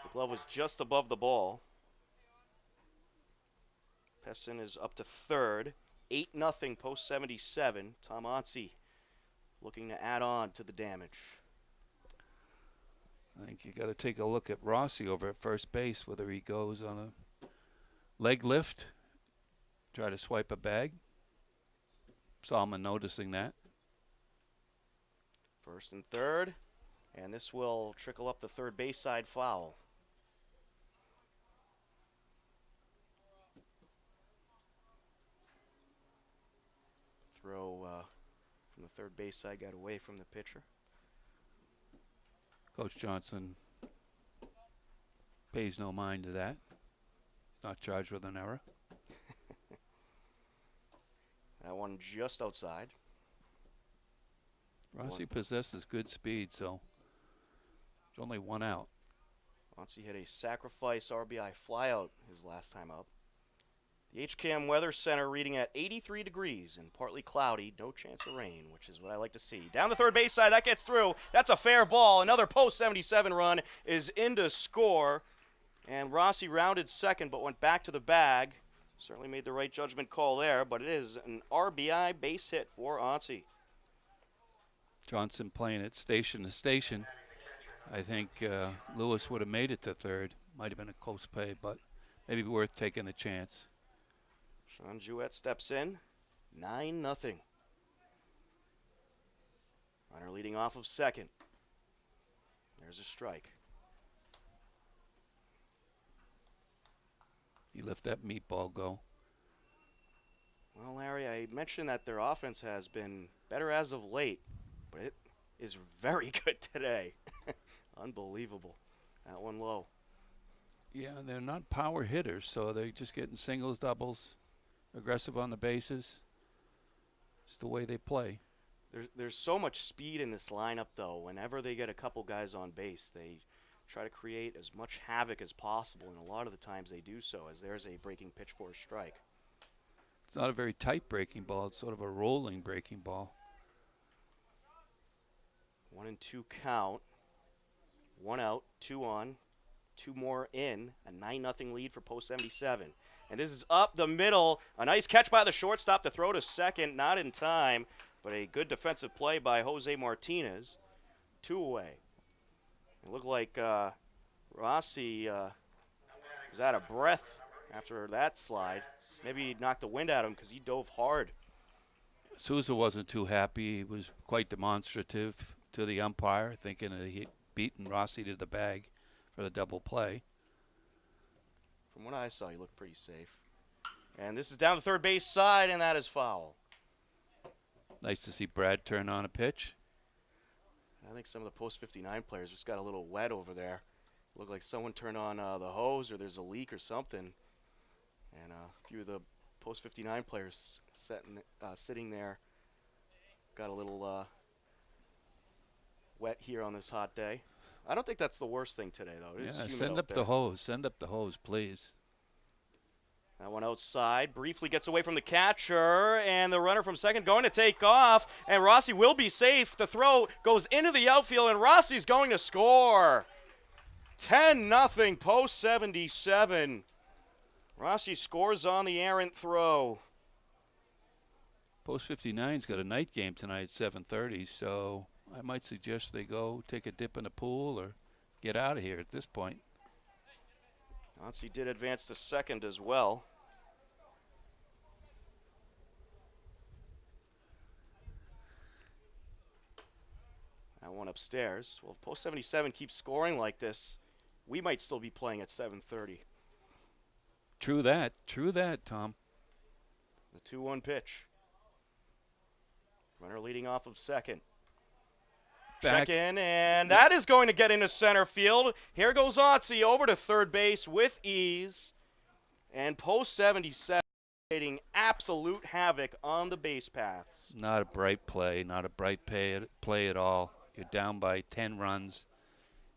the glove was just above the ball. Pessin is up to third. 8-0 post 77. Tom Otzi looking to add on to the damage.
I think you got to take a look at Rossi over at first base, whether he goes on a leg lift, try to swipe a bag. Solomon noticing that.
First and third, and this will trickle up the third base side foul. Throw from the third base side got away from the pitcher.
Coach Johnson pays no mind to that. Not charged with an error.
That one just outside.
Rossi possesses good speed, so there's only one out.
Otzi hit a sacrifice RBI flyout his last time up. The HCAM Weather Center reading at 83 degrees and partly cloudy, no chance of rain, which is what I like to see. Down the third base side, that gets through. That's a fair ball. Another post 77 run is in to score. And Rossi rounded second but went back to the bag. Certainly made the right judgment call there, but it is an RBI base hit for Otzi.
Johnson playing it station to station. I think Lewis would have made it to third. Might have been a close play, but maybe worth taking the chance.
Sean Jouett steps in. 9-0. Runner leading off of second. There's a strike.
You let that meatball go.
Well, Larry, I mentioned that their offense has been better as of late, but it is very good today. Unbelievable. That one low.
Yeah, they're not power hitters, so they're just getting singles, doubles, aggressive on the bases. It's the way they play.
There's so much speed in this lineup, though. Whenever they get a couple guys on base, they try to create as much havoc as possible, and a lot of the times they do so, as there's a breaking pitch for a strike.
It's not a very tight breaking ball. It's sort of a rolling breaking ball.
1-2 count. 1 out, 2 on, 2 more in. A 9-0 lead for Post 77. And this is up the middle. A nice catch by the shortstop to throw to second. Not in time, but a good defensive play by Jose Martinez. 2 away. It looked like Rossi was out of breath after that slide. Maybe he knocked the wind out of him because he dove hard.
Souza wasn't too happy. He was quite demonstrative to the umpire, thinking that he'd beaten Rossi to the bag for the double play.
From what I saw, he looked pretty safe. And this is down the third base side, and that is foul.
Nice to see Brad turn on a pitch.
I think some of the Post 59 players just got a little wet over there. Looked like someone turned on the hose or there's a leak or something. And a few of the Post 59 players sitting there got a little wet here on this hot day. I don't think that's the worst thing today, though. It is humid
Send
out
up
there.
the hose. Send up the hose, please.
That one outside, briefly gets away from the catcher, and the runner from second going to take off, and Rossi will be safe. The throw goes into the outfield, and Rossi's going to score. 10-0, Post 77. Rossi scores on the errant throw.
Post 59's got a night game tonight at 7:30, so I might suggest they go take a dip in the pool or get out of here at this point.
Rossi did advance to second as well. That one upstairs. Well, if Post 77 keeps scoring like this, we might still be playing at 7:30.
True that, Tom.
The 2-1 pitch. Runner leading off of second.
Back.
Check in, and that is going to get into center field. Here goes Otzi over to third base with ease. And Post 77 creating absolute havoc on the base paths.
Not a bright play, not a bright play at all. You're down by 10 runs,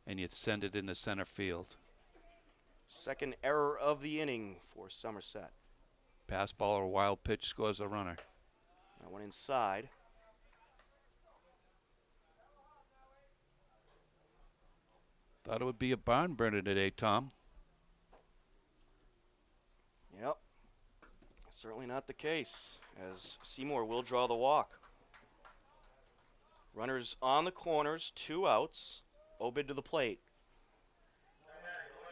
and you send it into center field.
Second error of the inning for Somerset.
Pass ball or wild pitch scores a runner.
That one inside.
Thought it would be a barn burner today, Tom.
Yep. Certainly not the case, as Seymour will draw the walk. Runners on the corners, 2 outs. Obid to the plate.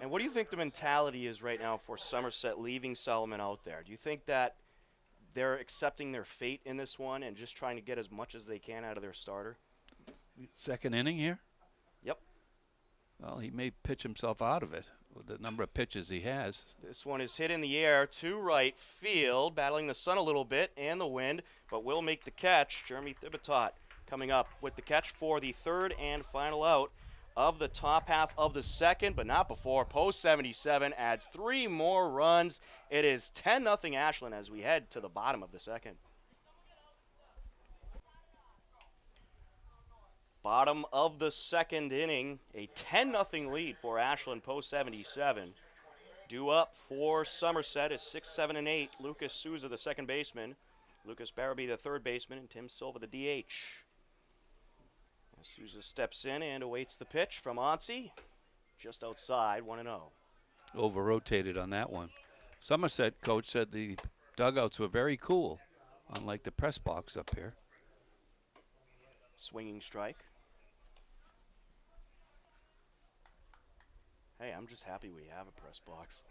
And what do you think the mentality is right now for Somerset leaving Solomon out there? Do you think that they're accepting their fate in this one and just trying to get as much as they can out of their starter?
Second inning here?
Yep.
Well, he may pitch himself out of it with the number of pitches he has.
This one is hit in the air to right field, battling the sun a little bit and the wind, but will make the catch. Jeremy Thibotot coming up with the catch for the third and final out of the top half of the second, but not before. Post 77 adds 3 more runs. It is 10-0 Ashland as we head to the bottom of the second. Bottom of the second inning, a 10-0 lead for Ashland. Post 77. Due up for Somerset is 6, 7, and 8. Lucas Souza, the second baseman. Lucas Barabee, the third baseman, and Tim Silva, the DH. Souza steps in and awaits the pitch from Onsi. Just outside, 1-0.
Over-rotated on that one. Somerset coach said the dugouts were very cool, unlike the press box up here.
Swinging strike. Hey, I'm just happy we have a press box.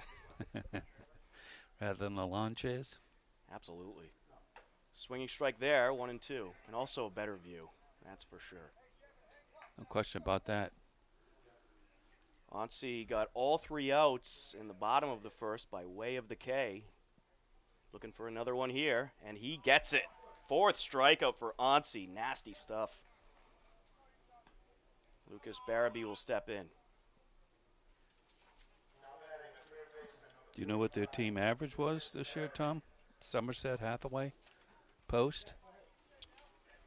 Rather than the lawn chairs.
Absolutely. Swinging strike there, 1-2. And also a better view, that's for sure.
No question about that.
Onsi got all 3 outs in the bottom of the first by way of the K. Looking for another one here, and he gets it. 4th strikeout for Onsi. Nasty stuff. Lucas Barabee will step in.
Do you know what their team average was this year, Tom? Somerset, Hathaway, Post?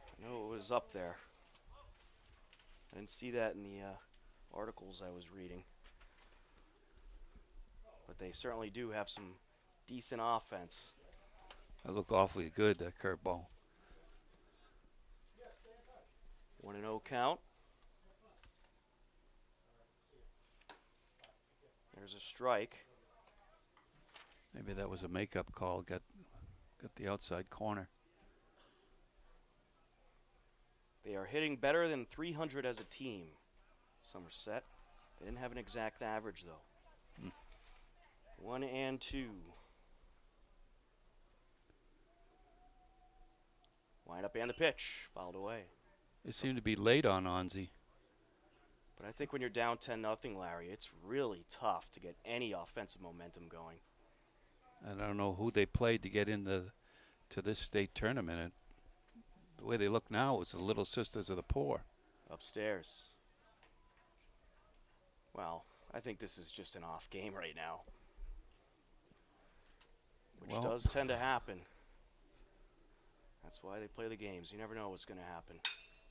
I know it was up there. I didn't see that in the articles I was reading. But they certainly do have some decent offense.
That looked awfully good, that curveball.
1-0 count. There's a strike.
Maybe that was a makeup call. Got the outside corner.
They are hitting better than 300 as a team, Somerset. They didn't have an exact average, though. 1-2. Wind up and the pitch. Fouled away.
They seem to be late on Onzi.
But I think when you're down 10-0, Larry, it's really tough to get any offensive momentum going.
I don't know who they played to get into this state tournament. And the way they look now, it's the Little Sisters of the Poor.
Upstairs. Well, I think this is just an off game right now, which does tend to happen. That's why they play the games. You never know what's going to happen.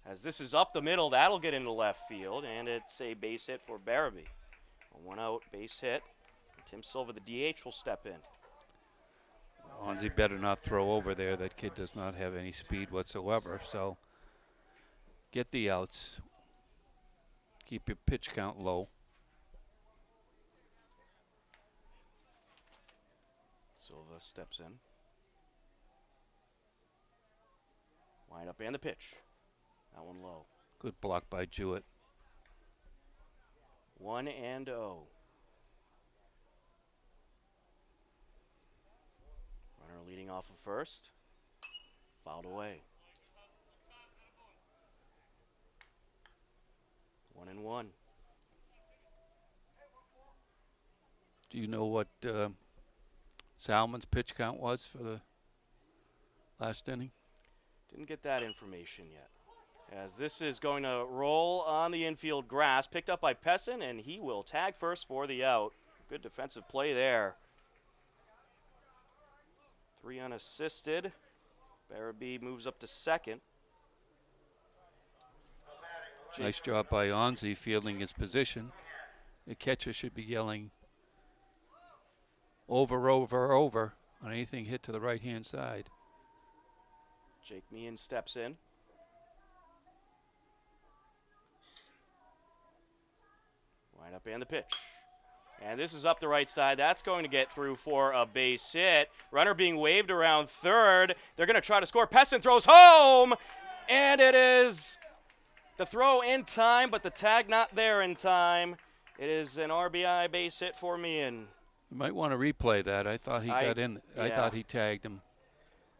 As this is up the middle, that'll get into left field, and it's a base hit for Barabee. A 1-out base hit. Tim Silva, the DH, will step in.
Onzi better not throw over there. That kid does not have any speed whatsoever. So get the outs. Keep your pitch count low.
Silva steps in. Wind up and the pitch. That one low.
Good block by Jewett.
1-0. Runner leading off of first. Fouled away. 1-1.
Do you know what Salmon's pitch count was for the last inning?
Didn't get that information yet. As this is going to roll on the infield grass, picked up by Pessin, and he will tag first for the out. Good defensive play there. 3 unassisted. Barabee moves up to second.
Nice job by Onzi fielding his position. The catcher should be yelling over, over, over on anything hit to the right-hand side.
Jake Meehan steps in. Wind up and the pitch. And this is up the right side. That's going to get through for a base hit. Runner being waved around third. They're going to try to score. Pessin throws home. And it is the throw in time, but the tag not there in time. It is an RBI base hit for Meehan.
You might want to replay that. I thought he got in. I thought he tagged him.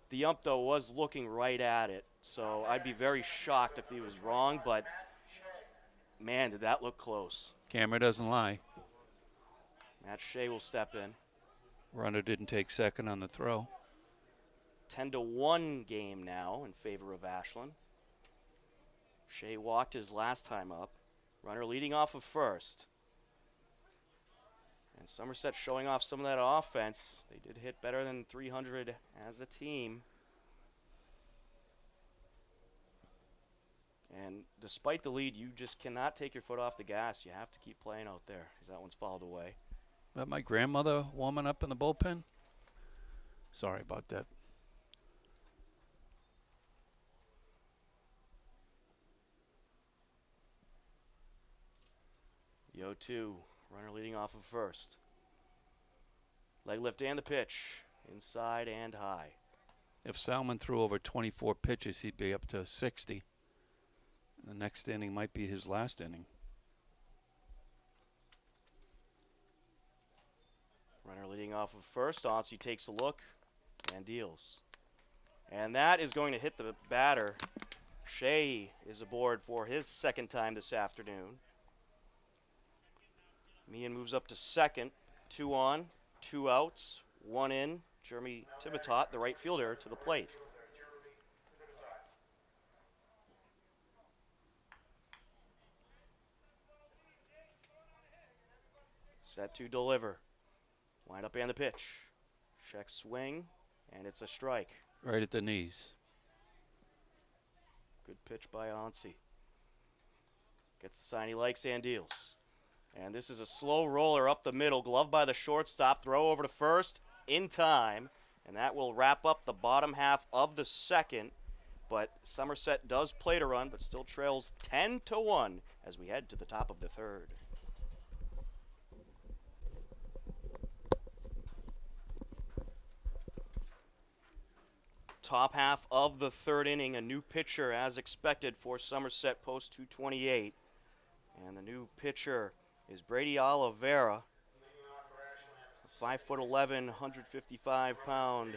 The ump, though, was looking right at it. So I'd be very shocked if he was wrong. But, man, did that look close.
Camera doesn't lie.
Matt Shea will step in.
Runner didn't take second on the throw.
10-1 game now in favor of Ashland. Shea walked his last time up. Runner leading off of first. And Somerset showing off some of that offense. They did hit better than 300 as a team. And despite the lead, you just cannot take your foot off the gas. You have to keep playing out there as that one's fouled away.
That my grandmother warming up in the bullpen? Sorry about that.
The 0-2, runner leading off of first. Leg lift and the pitch, inside and high.
If Salmon threw over 24 pitches, he'd be up to 60. The next inning might be his last inning.
Runner leading off of first. Onsi takes a look and deals. And that is going to hit the batter. Shea is aboard for his second time this afternoon. Meehan moves up to second. 2 on, 2 outs, 1 in. Jeremy Tibitot, the right fielder, to the plate. Set to deliver. Wind up and the pitch. Check swing, and it's a strike.
Right at the knees.
Good pitch by Onsi. Gets the sign he likes and deals. And this is a slow roller up the middle. Glove by the shortstop. Throw over to first in time. And that will wrap up the bottom half of the second. But Somerset does play to run, but still trails 10-1 as we head to the top of the third. top half of the third inning. A new pitcher, as expected, for Somerset post 228. And the new pitcher is Brady Oliveira, a 5'11", 155-pound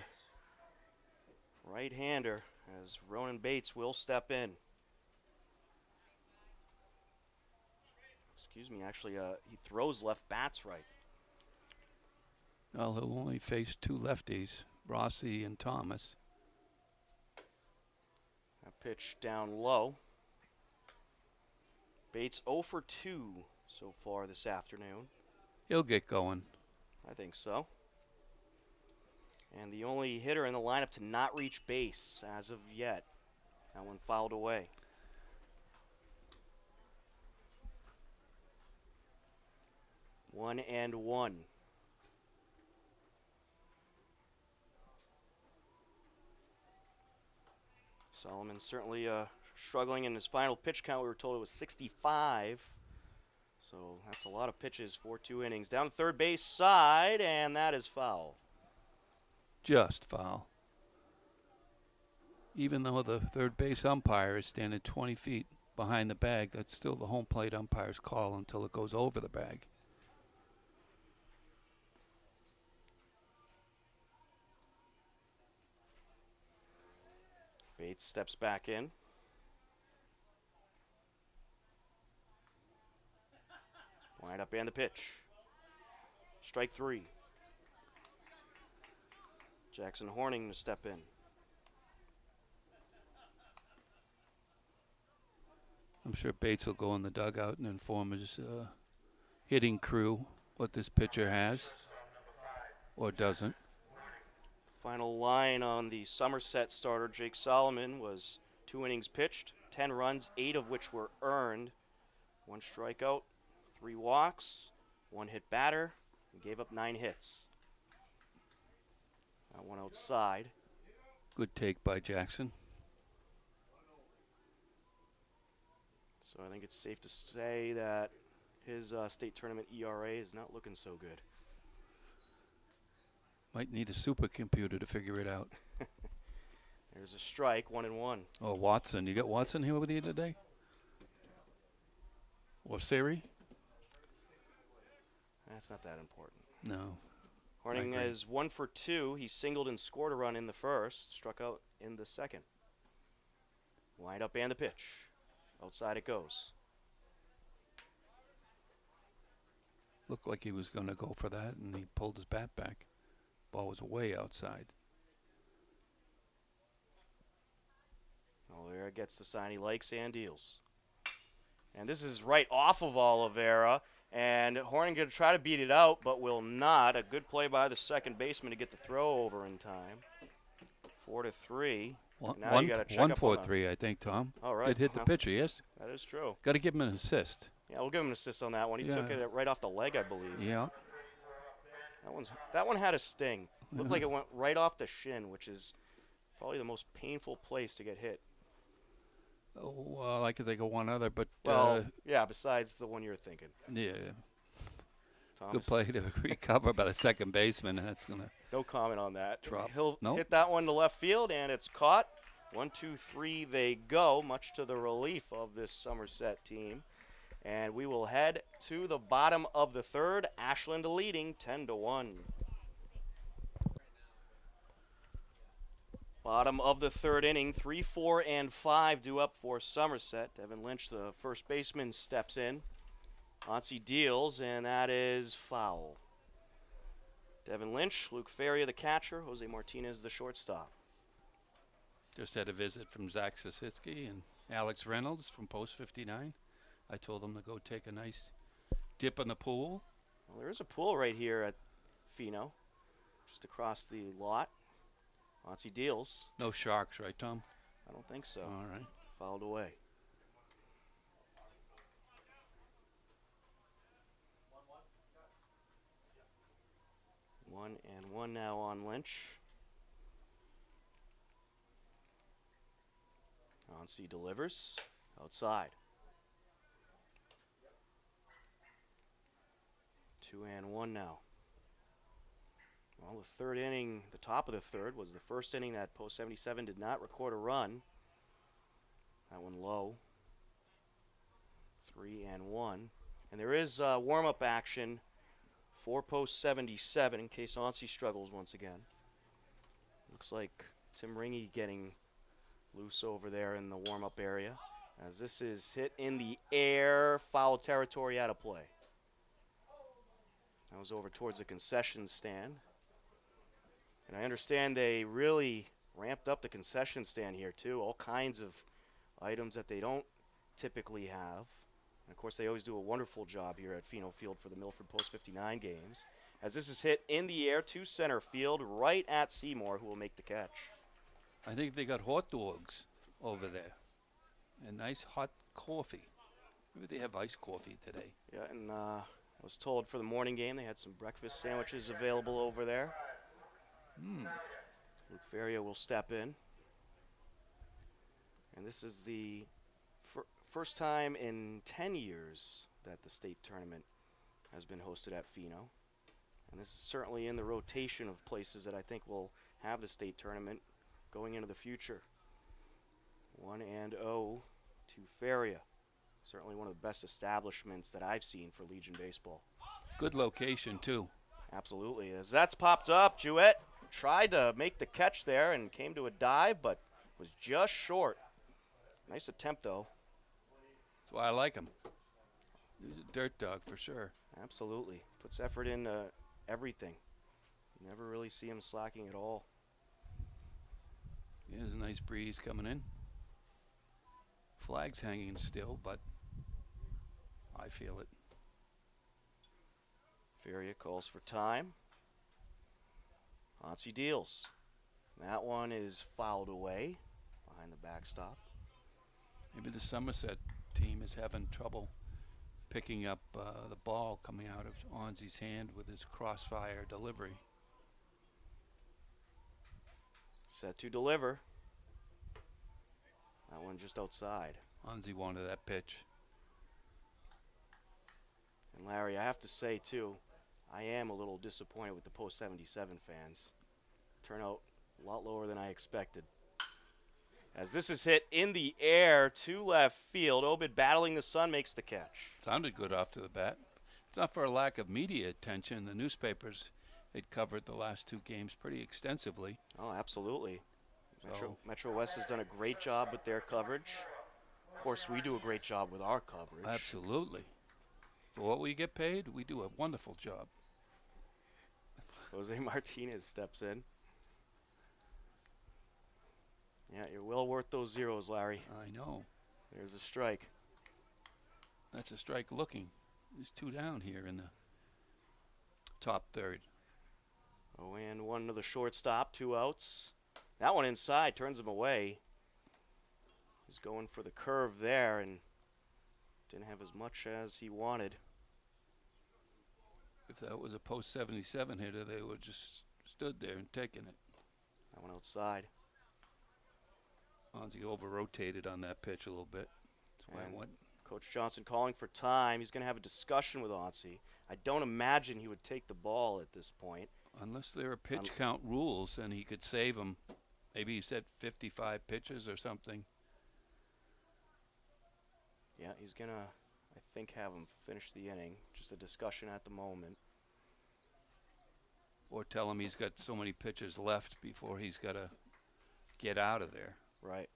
right-hander, as Ronan Bates will step in. Excuse me, actually, he throws left, bats right.
Well, he'll only face two lefties, Rossi and Thomas.
A pitch down low. Bates 0 for 2 so far this afternoon.
He'll get going.
I think so. And the only hitter in the lineup to not reach base as of yet. That one fouled away. One and one. Solomon certainly struggling in his final pitch count. We were told it was 65. So that's a lot of pitches for 2 innings. Down the third base side, and that is foul.
Just foul. Even though the third base umpire is standing 20 feet behind the bag, that's still the home plate umpire's call until it goes over the bag.
Bates steps back in. Wind up and the pitch. Strike 3. Jackson Horning to step in.
I'm sure Bates will go in the dugout and inform his hitting crew what this pitcher has or doesn't.
Final line on the Somerset starter, Jake Solomon, was 2 innings pitched, 10 runs, 8 of which were earned. 1 strikeout, 3 walks, 1 hit batter, and gave up 9 hits. That one outside.
Good take by Jackson.
So I think it's safe to say that his state tournament ERA is not looking so good.
Might need a supercomputer to figure it out.
There's a strike, 1-1.
Oh, Watson. You got Watson here with you today? Or Siri?
That's not that important.
No.
Horning is 1 for 2. He singled and scored a run in the first, struck out in the second. Wind up and the pitch. Outside it goes.
Looked like he was going to go for that, and he pulled his bat back. Ball was way outside.
Oliveira gets the sign he likes and deals. And this is right off of Oliveira. And Horning going to try to beat it out, but will not. A good play by the second baseman to get the throw over in time. 4-3. Now you got to check up on
1-4-3, I think, Tom.
All right.
Did hit the pitcher, yes?
That is true.
Got to give him an assist.
Yeah, we'll give him an assist on that one. He took it right off the leg, I believe.
Yeah.
That one had a sting. Looked like it went right off the shin, which is probably the most painful place to get hit.
Oh, well, I could think of one other, but
yeah, besides the one you're thinking.
Yeah.
Thomas,
Good play to recover by the second baseman. That's gonna.
No comment on that.
Drop.
He'll
Nope.
hit that one to left field, and it's caught. 1, 2, 3, they go, much to the relief of this Somerset team. And we will head to the bottom of the third. Ashland leading 10-1. Bottom of the third inning, 3, 4, and 5 due up for Somerset. Devin Lynch, the first baseman, steps in. Onsi deals, and that is foul. Devin Lynch, Luke Ferrier, the catcher, Jose Martinez, the shortstop.
Just had a visit from Zach Sasitsky and Alex Reynolds from Post 59. I told them to go take a nice dip in the pool.
Well, there is a pool right here at Fino, just across the lot. Onsi deals.
No sharks, right, Tom?
I don't think so.
All right.
Fouled away. One and one now on Lynch. Onsi delivers. Outside. 2 and 1 now. Well, the third inning, the top of the third, was the first inning that Post 77 did not record a run. That one low. 3-1. And there is warm-up action for Post 77 in case Auncey struggles once again. Looks like Tim Ringy getting loose over there in the warm-up area, as this is hit in the air, foul territory, out of play. That was over towards the concession stand. And I understand they really ramped up the concession stand here too, all kinds of items that they don't typically have. And of course they always do a wonderful job here at Pheno Field for the Milford Post 59 games. As this is hit in the air to center field, right at Seymour, who will make the catch.
I think they got hot dogs over there. And nice hot coffee. Maybe they have iced coffee today.
Yeah, and I was told for the morning game they had some breakfast sandwiches available over there. Luke Ferrier will step in. And this is the first time in 10 years that the state tournament has been hosted at Pheno. And this is certainly in the rotation of places that I think will have the state tournament going into the future. 1-0 to Ferrier. Certainly one of the best establishments that I've seen for Legion baseball.
Good location, too.
Absolutely. As that's popped up, Jewett tried to make the catch there and came to a dive, but was just short. Nice attempt, though.
That's why I like him. He's a dirt dog for sure.
Absolutely. Puts effort into everything. You never really see him slacking at all.
Yeah, there's a nice breeze coming in. Flag's hanging still, but I feel it.
Ferrier calls for time. Auncey deals. That one is fouled away behind the backstop.
Maybe the Somerset team is having trouble picking up the ball coming out of Auncey's hand with his crossfire delivery.
Set to deliver. That one just outside.
Auncey wanted that pitch.
And Larry, I have to say too, I am a little disappointed with the Post 77 fans. Turnout a lot lower than I expected. As this is hit in the air to left field, Obed battling the sun makes the catch.
Sounded good off to the bat. It's not for a lack of media attention. The newspapers had covered the last two games pretty extensively.
Oh, absolutely.
So
Metro West has done a great job with their coverage. Of course, we do a great job with our coverage.
absolutely. For what we get paid, we do a wonderful job.
Jose Martinez steps in. Yeah, you're well worth those zeros, Larry.
I know.
There's a strike.
That's a strike looking. There's two down here in the top third.
0-1 to the shortstop, 2 outs. That one inside turns him away. He's going for the curve there and didn't have as much as he wanted.
If that was a post 77 hitter, they would just stood there and taken it.
That one outside.
Auncey over-rotated on that pitch a little bit. That's why
And
I went.
Coach Johnson calling for time. He's going to have a discussion with Auncey. I don't imagine he would take the ball at this point.
Unless there are pitch count rules, and he could save them. Maybe he said 55 pitches or something.
Yeah, he's going to, I think, have him finish the inning. Just a discussion at the moment.
Or tell him he's got so many pitches left before he's got to get out of there.
Right.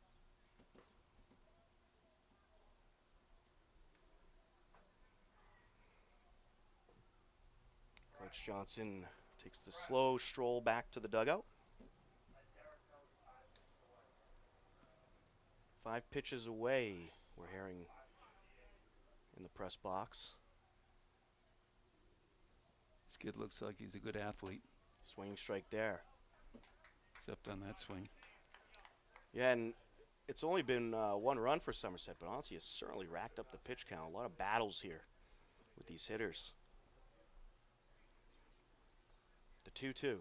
Coach Johnson takes the slow stroll back to the dugout. 5 pitches away, we're hearing in the press box.
This kid looks like he's a good athlete,
Swinging strike there.
except on that swing.
Yeah, and it's only been 1 run for Somerset, but Auncey has certainly racked up the pitch count. A lot of battles here with these hitters. The 2-2.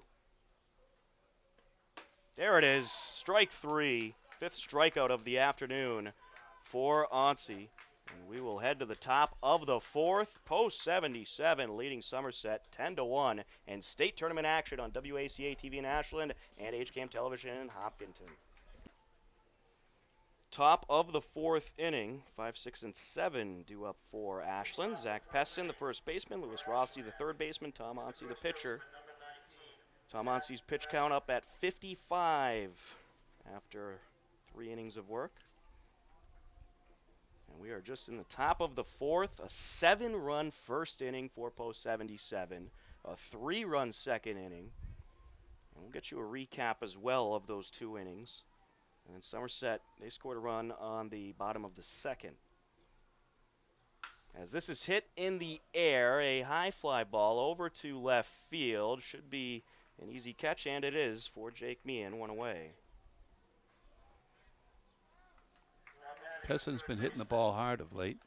There it is, strike 3, 5th strikeout of the afternoon for Auncey. And we will head to the top of the fourth. Post 77 leading Somerset 10-1. And state tournament action on WACA-TV in Ashland and HCAM Television in Hopkinton. Top of the fourth inning, 5, 6, and 7 due up for Ashland. Zach Pessin, the first baseman. Lewis Rossi, the third baseman. Tom Onsi, the pitcher. Tom Onsi's pitch count up at 55 after 3 innings of work. And we are just in the top of the fourth. A 7-run first inning for post 77. A 3-run second inning. And we'll get you a recap as well of those 2 innings. And then Somerset, they scored a run on the bottom of the second. As this is hit in the air, a high fly ball over to left field. Should be an easy catch, and it is for Jake Meehan, 1 away.
Pessin's been hitting the ball hard of late.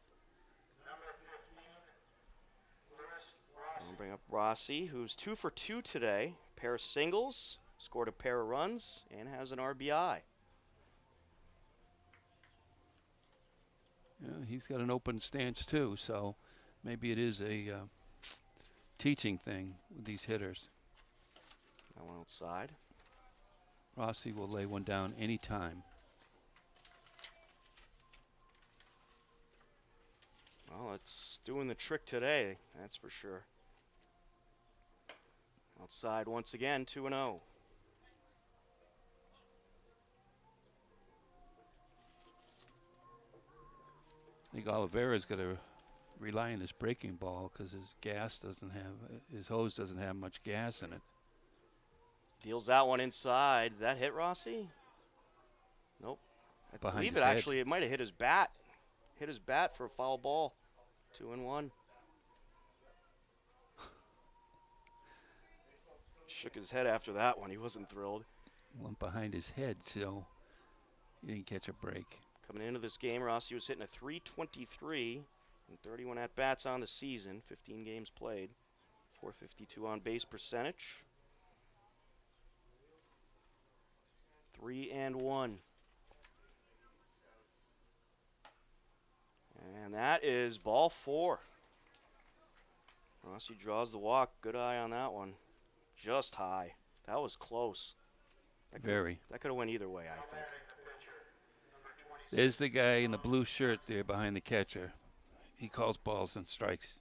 We'll bring up Rossi, who's 2 for 2 today. Pair of singles, scored a pair of runs, and has an RBI.
Yeah, he's got an open stance too, so maybe it is a teaching thing with these hitters.
That one outside.
Rossi will lay one down anytime.
Well, it's doing the trick today, that's for sure. Outside once again, 2-0.
I think Oliveira's got to rely on his breaking ball because his hose doesn't have much gas in it.
Deals that one inside. Did that hit Rossi? Nope. I
Behind
believe
his
it
head.
actually, it might have hit his bat. Hit his bat for a foul ball. 2-1. Shook his head after that one. He wasn't thrilled.
Went behind his head, so he didn't catch a break.
Coming into this game, Rossi was hitting a .323 and 31 at-bats on the season, 15 games played, .452 on-base percentage. 3-1. And that is ball 4. Rossi draws the walk. Good eye on that one. Just high. That was close.
Very.
That could have went either way, I think.
There's the guy in the blue shirt there behind the catcher. He calls balls and strikes.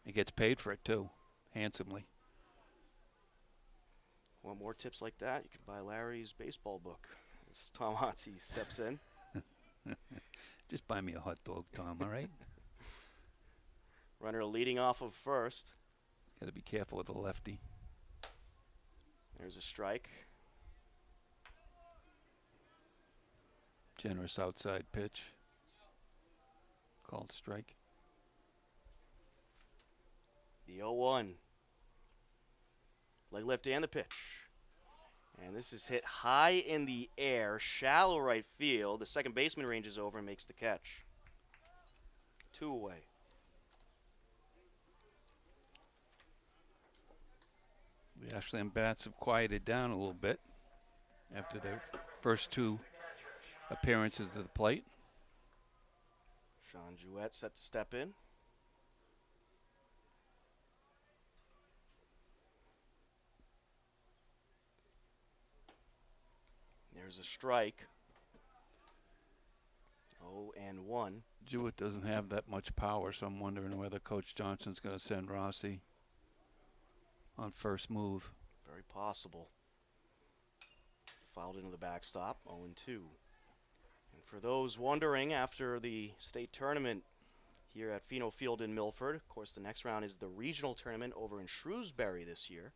He gets paid for it, too, handsomely.
Want more tips like that? You can buy Larry's baseball book. As Tom Otzi steps in.
Just buy me a hot dog, Tom, all right?
Runner leading off of first.
Got to be careful with the lefty.
There's a strike.
Generous outside pitch. Called strike.
The 0-1. Leg lift and the pitch. And this is hit high in the air, shallow right field. The second baseman ranges over and makes the catch. 2 away.
The Ashland bats have quieted down a little bit after their first 2 appearances to the plate.
Sean Jouette set to step in. There's a strike. 0-1.
Jewett doesn't have that much power, so I'm wondering whether Coach Johnson's going to send Rossi on first move.
Very possible. Fouled into the backstop, 0-2. And for those wondering, after the state tournament here at Pheno Field in Milford, of course, the next round is the regional tournament over in Shrewsbury this year.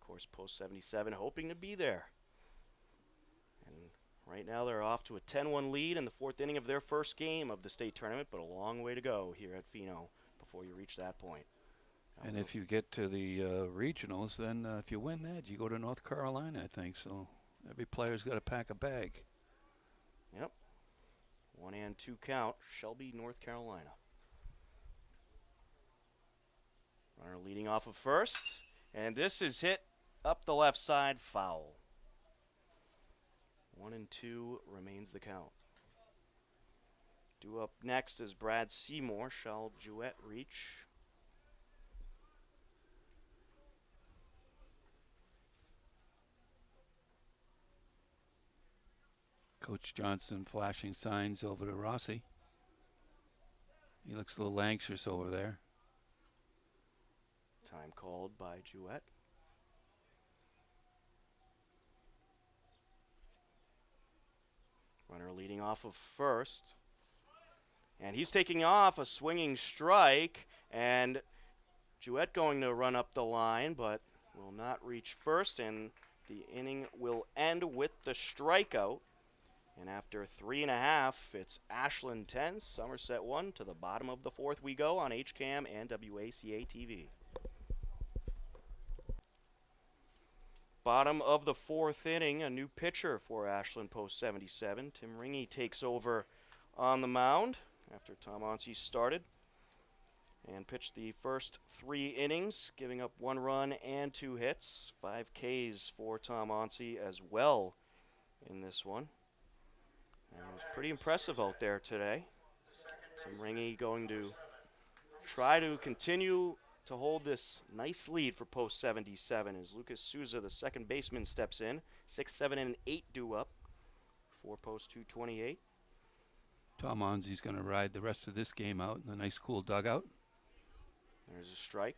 Of course, post 77 hoping to be there. And right now they're off to a 10-1 lead in the 4th inning of their first game of the state tournament, but a long way to go here at Pheno before you reach that point.
And if you get to the regionals, then if you win that, you go to North Carolina, I think. So every player's got to pack a bag.
Yep. 1-2 count, Shelby, North Carolina. Runner leading off of first, and this is hit up the left side, foul. 1-2 remains the count. Due up next is Brad Seymour. Shall Jouett reach?
Coach Johnson flashing signs over to Rossi. He looks a little anxious over there.
Time called by Jouett. Runner leading off of first. And he's taking off a swinging strike. And Jouett going to run up the line, but will not reach first. And the inning will end with the strikeout. And after 3.5, it's Ashland 10, Somerset 1. To the bottom of the fourth we go on HCAM and WACA-TV. Bottom of the fourth inning, a new pitcher for Ashland post 77. Tim Ringy takes over on the mound after Tom Onsi started and pitched the first 3 innings, giving up 1 run and 2 hits. 5 Ks for Tom Onsi as well in this one. And it was pretty impressive out there today. Tim Ringy going to try to continue to hold this nice lead for post 77 as Lucas Souza, the second baseman, steps in. 6, 7, and 8 due up for post 228.
Tom Onsi's going to ride the rest of this game out in the nice cool dugout.
There's a strike.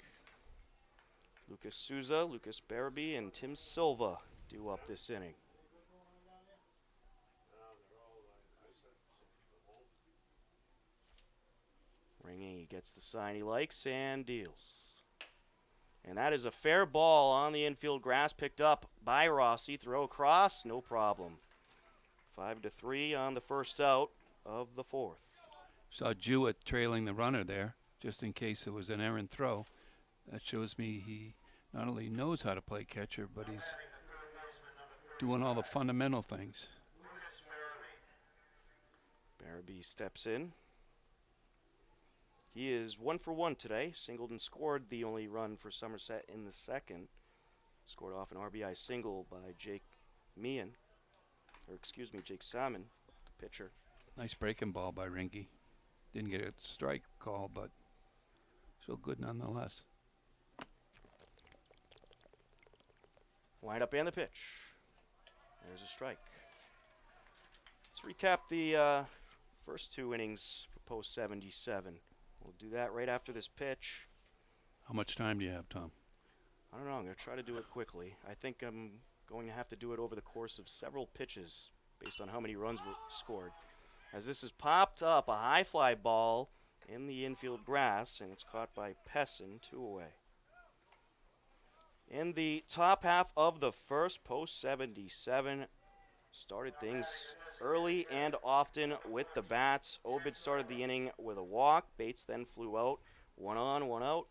Lucas Souza, Lucas Barabee, and Tim Silva due up this inning. Ringy gets the sign he likes and deals. And that is a fair ball on the infield grass, picked up by Rossi. Throw across, no problem. 5-3 on the first out of the fourth.
Saw Jewett trailing the runner there, just in case it was an errant throw. That shows me he not only knows how to play catcher, but he's doing all the fundamental things.
Barabee steps in. He is 1 for 1 today. Singled and scored the only run for Somerset in the second. Scored off an RBI single by Jake Salmon, the pitcher.
Nice breaking ball by Rinky. Didn't get a strike call, but still good nonetheless.
Wind up and the pitch. There's a strike. Let's recap the first 2 innings for post 77. We'll do that right after this pitch.
How much time do you have, Tom?
I don't know. I'm going to try to do it quickly. I think I'm going to have to do it over the course of several pitches based on how many runs were scored. As this is popped up, a high fly ball in the infield grass, and it's caught by Pessin, 2 away. In the top half of the first, post 77 started things early and often with the bats. Obid started the inning with a walk. Bates then flew out. 1 on, 1 out.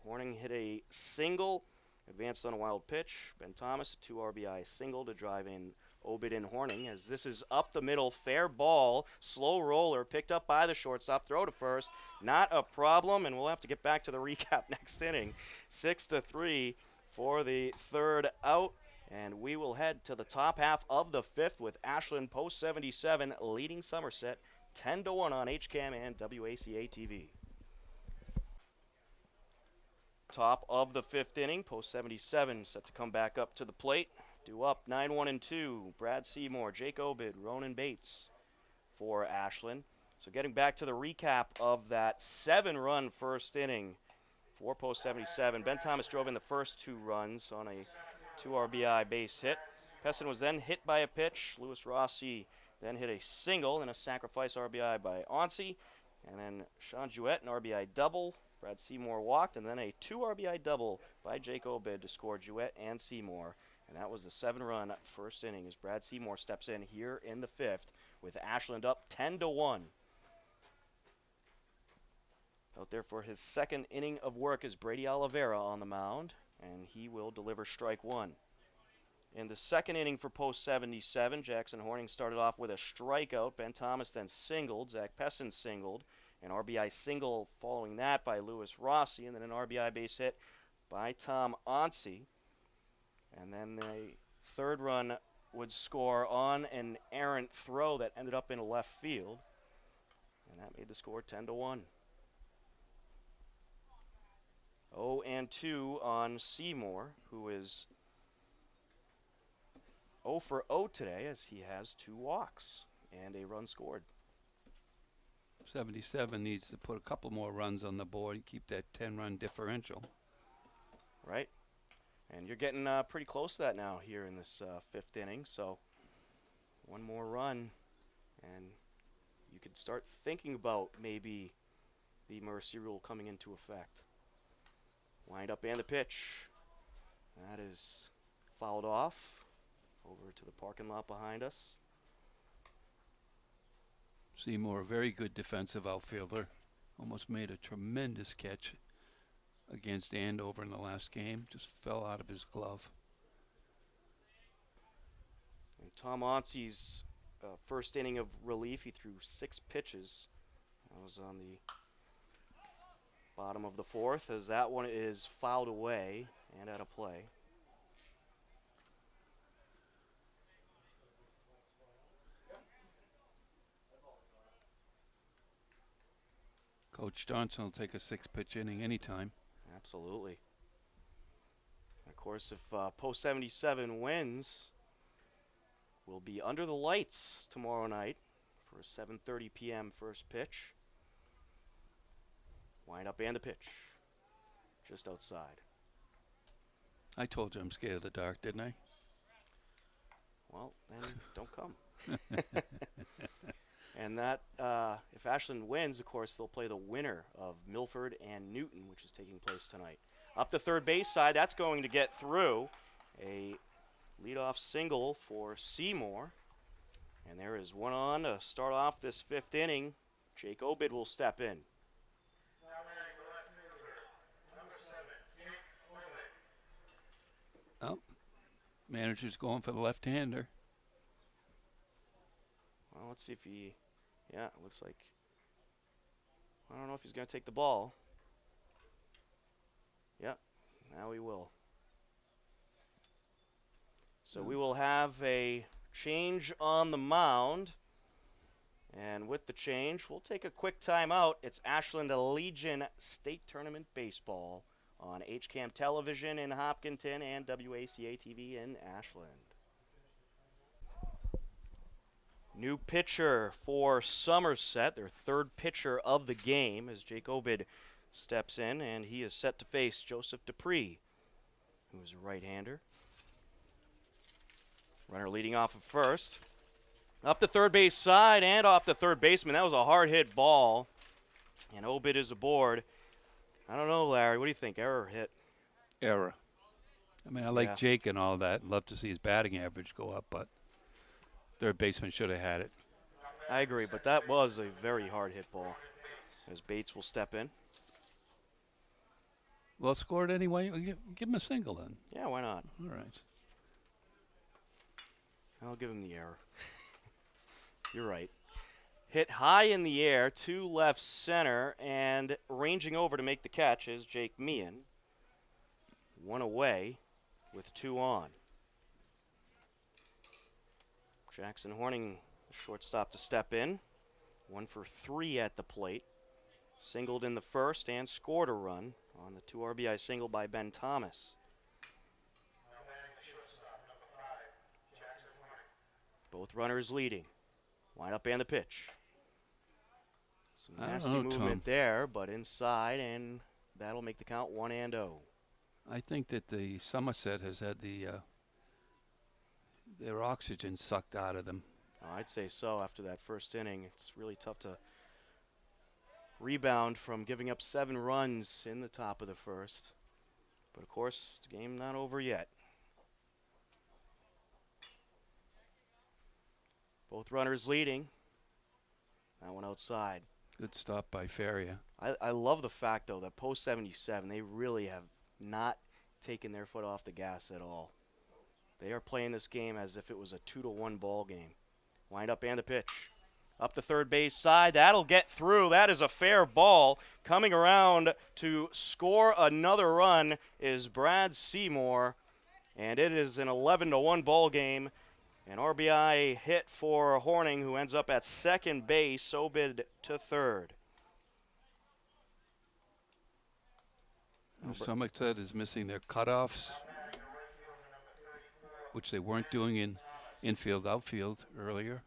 Horning hit a single, advanced on a wild pitch. Ben Thomas, a 2 RBI single to drive in Obid and Horning. As this is up the middle, fair ball, slow roller, picked up by the shortstop, throw to first. Not a problem, and we'll have to get back to the recap next inning. 6-3 for the third out. And we will head to the top half of the fifth with Ashland post 77 leading Somerset 10-1 on HCAM and WACA-TV. Top of the fifth inning, post 77 set to come back up to the plate. Due up 9-1-2, Brad Seymour, Jake Obid, Ronan Bates for Ashland. So getting back to the recap of that 7-run first inning for post 77. Ben Thomas drove in the first 2 runs on a 2 RBI base hit. Pessin was then hit by a pitch. Lewis Rossi then hit a single and a sacrifice RBI by Onsi. And then Sean Jouett, an RBI double. Brad Seymour walked, and then a 2 RBI double by Jake Obid to score Jouett and Seymour. And that was the 7-run first inning as Brad Seymour steps in here in the fifth with Ashland up 10-1. Out there for his second inning of work is Brady Oliveira on the mound, and he will deliver strike 1. In the second inning for post 77, Jackson Horning started off with a strikeout. Ben Thomas then singled. Zach Pessin singled. An RBI single following that by Lewis Rossi, and then an RBI base hit by Tom Onsi. And then the third run would score on an errant throw that ended up in left field. And that made the score 10-1. 0-2 on Seymour, who is 0 for 0 today as he has 2 walks and a run scored.
77 needs to put a couple more runs on the board and keep that 10-run differential.
Right. And you're getting pretty close to that now here in this 5th inning. So one more run, and you could start thinking about maybe the mercy rule coming into effect. Wind up and the pitch. That is fouled off over to the parking lot behind us.
Seymour, a very good defensive outfielder. Almost made a tremendous catch against Andover in the last game. Just fell out of his glove.
And Tom Onse's first inning of relief, he threw 6 pitches. That was on the bottom of the 4th, as that one is fouled away and out of play.
Coach Johnson will take a 6-pitch inning anytime.
Absolutely. Of course, if Post 77 wins, we'll be under the lights tomorrow night for a 7:30 p.m. first pitch. Wind up and the pitch. Just outside.
I told you I'm scared of the dark, didn't I?
Well, then don't come. And that, if Ashland wins, of course, they'll play the winner of Milford and Newton, which is taking place tonight. Up the third base side, that's going to get through. A leadoff single for Seymour. And there is one on to start off this 5th inning. Jake Obid will step in.
Now batting the left fielder, number 7, Jake Obid.
Oh, manager's going for the left-hander.
Well, let's see if he, yeah, it looks like, I don't know if he's going to take the ball. Yep, now he will. So we will have a change on the mound. And with the change, we'll take a quick timeout. It's Ashland Legion State Tournament Baseball on HCAM Television in Hopkinton and WACA-TV in Ashland. New pitcher for Somerset, their 3rd pitcher of the game, as Jake Obid steps in, and he is set to face Joseph Dupree, who is a right-hander. Runner leading off of first. Up the third base side and off the third baseman. That was a hard hit ball, and Obid is aboard. I don't know, Larry. What do you think? Error hit?
Error. I mean, I like
Yeah.
Jake and all that. Love to see his batting average go up, but third baseman should have had it.
I agree, but that was a very hard hit ball. As Bates will step in.
Well, scored anyway. Give him a single then.
Yeah, why not?
All right.
I'll give him the error. You're right. Hit high in the air to left center, and ranging over to make the catch is Jake Meehan. 1 away with 2 on. Jackson Horning, the shortstop, to step in. 1 for 3 at the plate. Singled in the first and scored a run on the 2 RBI single by Ben Thomas.
Now batting the shortstop, number 5, Jackson Horning.
Both runners leading. Wind up and the pitch. Some
I don't
nasty
know,
movement
Tom.
there, but inside, and that'll make the count 1-0.
I think that the Somerset has had their oxygen sucked out of them.
I'd say so after that first inning. It's really tough to rebound from giving up 7 runs in the top of the first. But, of course, the game not over yet. Both runners leading. That one outside.
Good stop by Feria.
I love the fact, though, that Post 77, they really have not taken their foot off the gas at all. They are playing this game as if it was a 2-1 ball game. Wind up and the pitch. Up the third base side. That'll get through. That is a fair ball. Coming around to score another run is Brad Seymour. And it is an 11-1 ball game. An RBI hit for Horning, who ends up at second base. Obed to third.
Somerset is missing their cutoffs, which they weren't doing in infield, outfield earlier.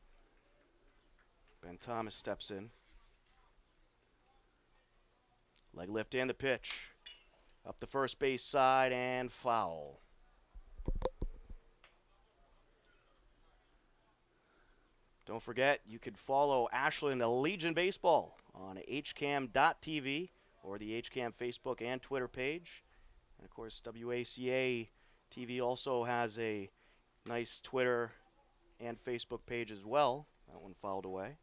Ben Thomas steps in. Leg lift and the pitch. Up the first base side and foul. Don't forget, you can follow Ashland Legion Baseball on hcam.tv or the HCAM Facebook and Twitter page. And of course, WACA-TV also has a nice Twitter and Facebook page as well. That one fouled away.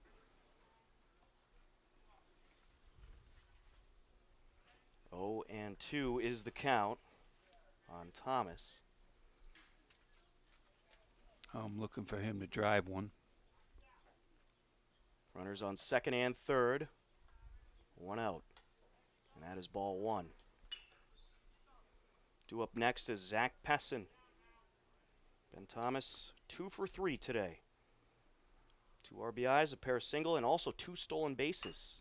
Oh, and 2 is the count on Thomas.
I'm looking for him to drive one.
Runners on second and third. 1 out. And that is ball 1. Due up next is Zach Pessin. Ben Thomas, 2 for 3 today. 2 RBIs, a pair single, and also 2 stolen bases.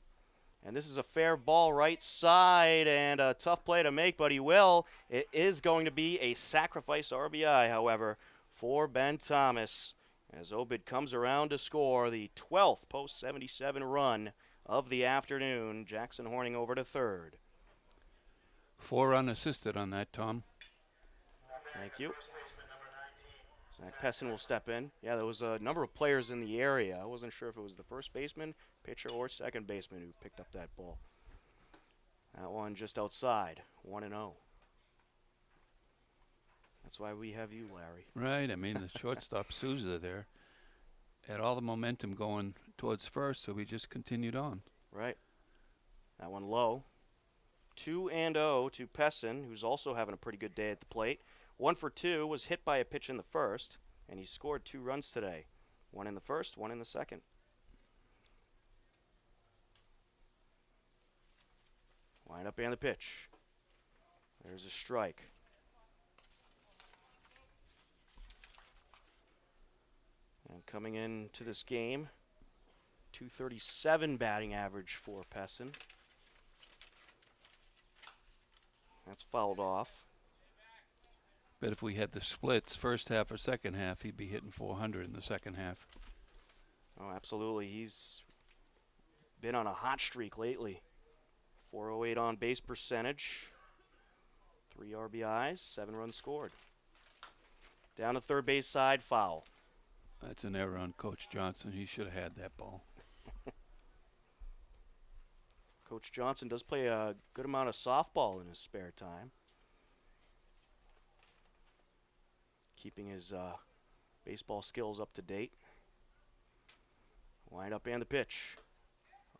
And this is a fair ball right side and a tough play to make, but he will. It is going to be a sacrifice RBI, however, for Ben Thomas as Obed comes around to score the 12th post-77 run of the afternoon. Jackson Horning over to third.
4 unassisted on that, Tom.
Thank you. Zach Pessin will step in. Yeah, there was a number of players in the area. I wasn't sure if it was the first baseman, pitcher, or second baseman who picked up that ball. That one just outside, 1-0. That's why we have you, Larry.
Right, I mean, the shortstop Souza there had all the momentum going towards first, so we just continued on.
Right. That one low. 2-0 to Pessin, who's also having a pretty good day at the plate. 1 for 2, was hit by a pitch in the first, and he scored 2 runs today. 1 in the first, 1 in the second. Wind up and the pitch. There's a strike. And coming into this game, 237 batting average for Pessin. That's fouled off.
But if we had the splits, first half or second half, he'd be hitting 400 in the second half.
Oh, absolutely. He's been on a hot streak lately. 408 on base percentage. 3 RBIs, 7 runs scored. Down the third base side, foul.
That's an error on Coach Johnson. He should have had that ball.
Coach Johnson does play a good amount of softball in his spare time. Keeping his baseball skills up to date. Wind up and the pitch.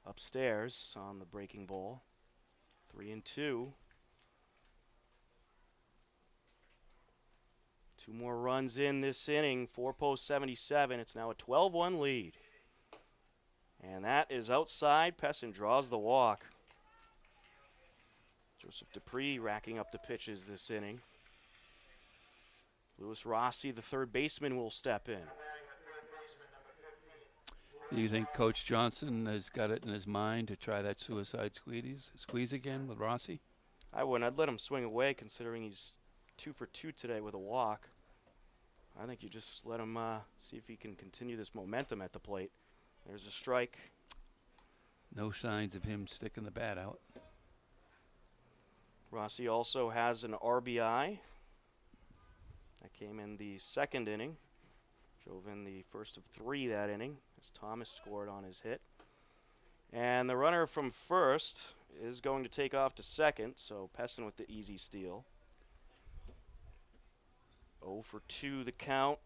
Upstairs on the breaking ball. 3-2. 2 more runs in this inning. 4 post 77. It's now a 12-1 lead. And that is outside. Pessin draws the walk. Joseph Dupree racking up the pitches this inning. Lewis Rossi, the third baseman, will step in.
Do you think Coach Johnson has got it in his mind to try that suicide squeeze again with Rossi?
I wouldn't. I'd let him swing away, considering he's 2 for 2 today with a walk. I think you just let him see if he can continue this momentum at the plate. There's a strike.
No signs of him sticking the bat out.
Rossi also has an RBI. That came in the second inning. Drove in the first of 3 that inning as Thomas scored on his hit. And the runner from first is going to take off to second, so Pessin with the easy steal. 0 for 2 the count.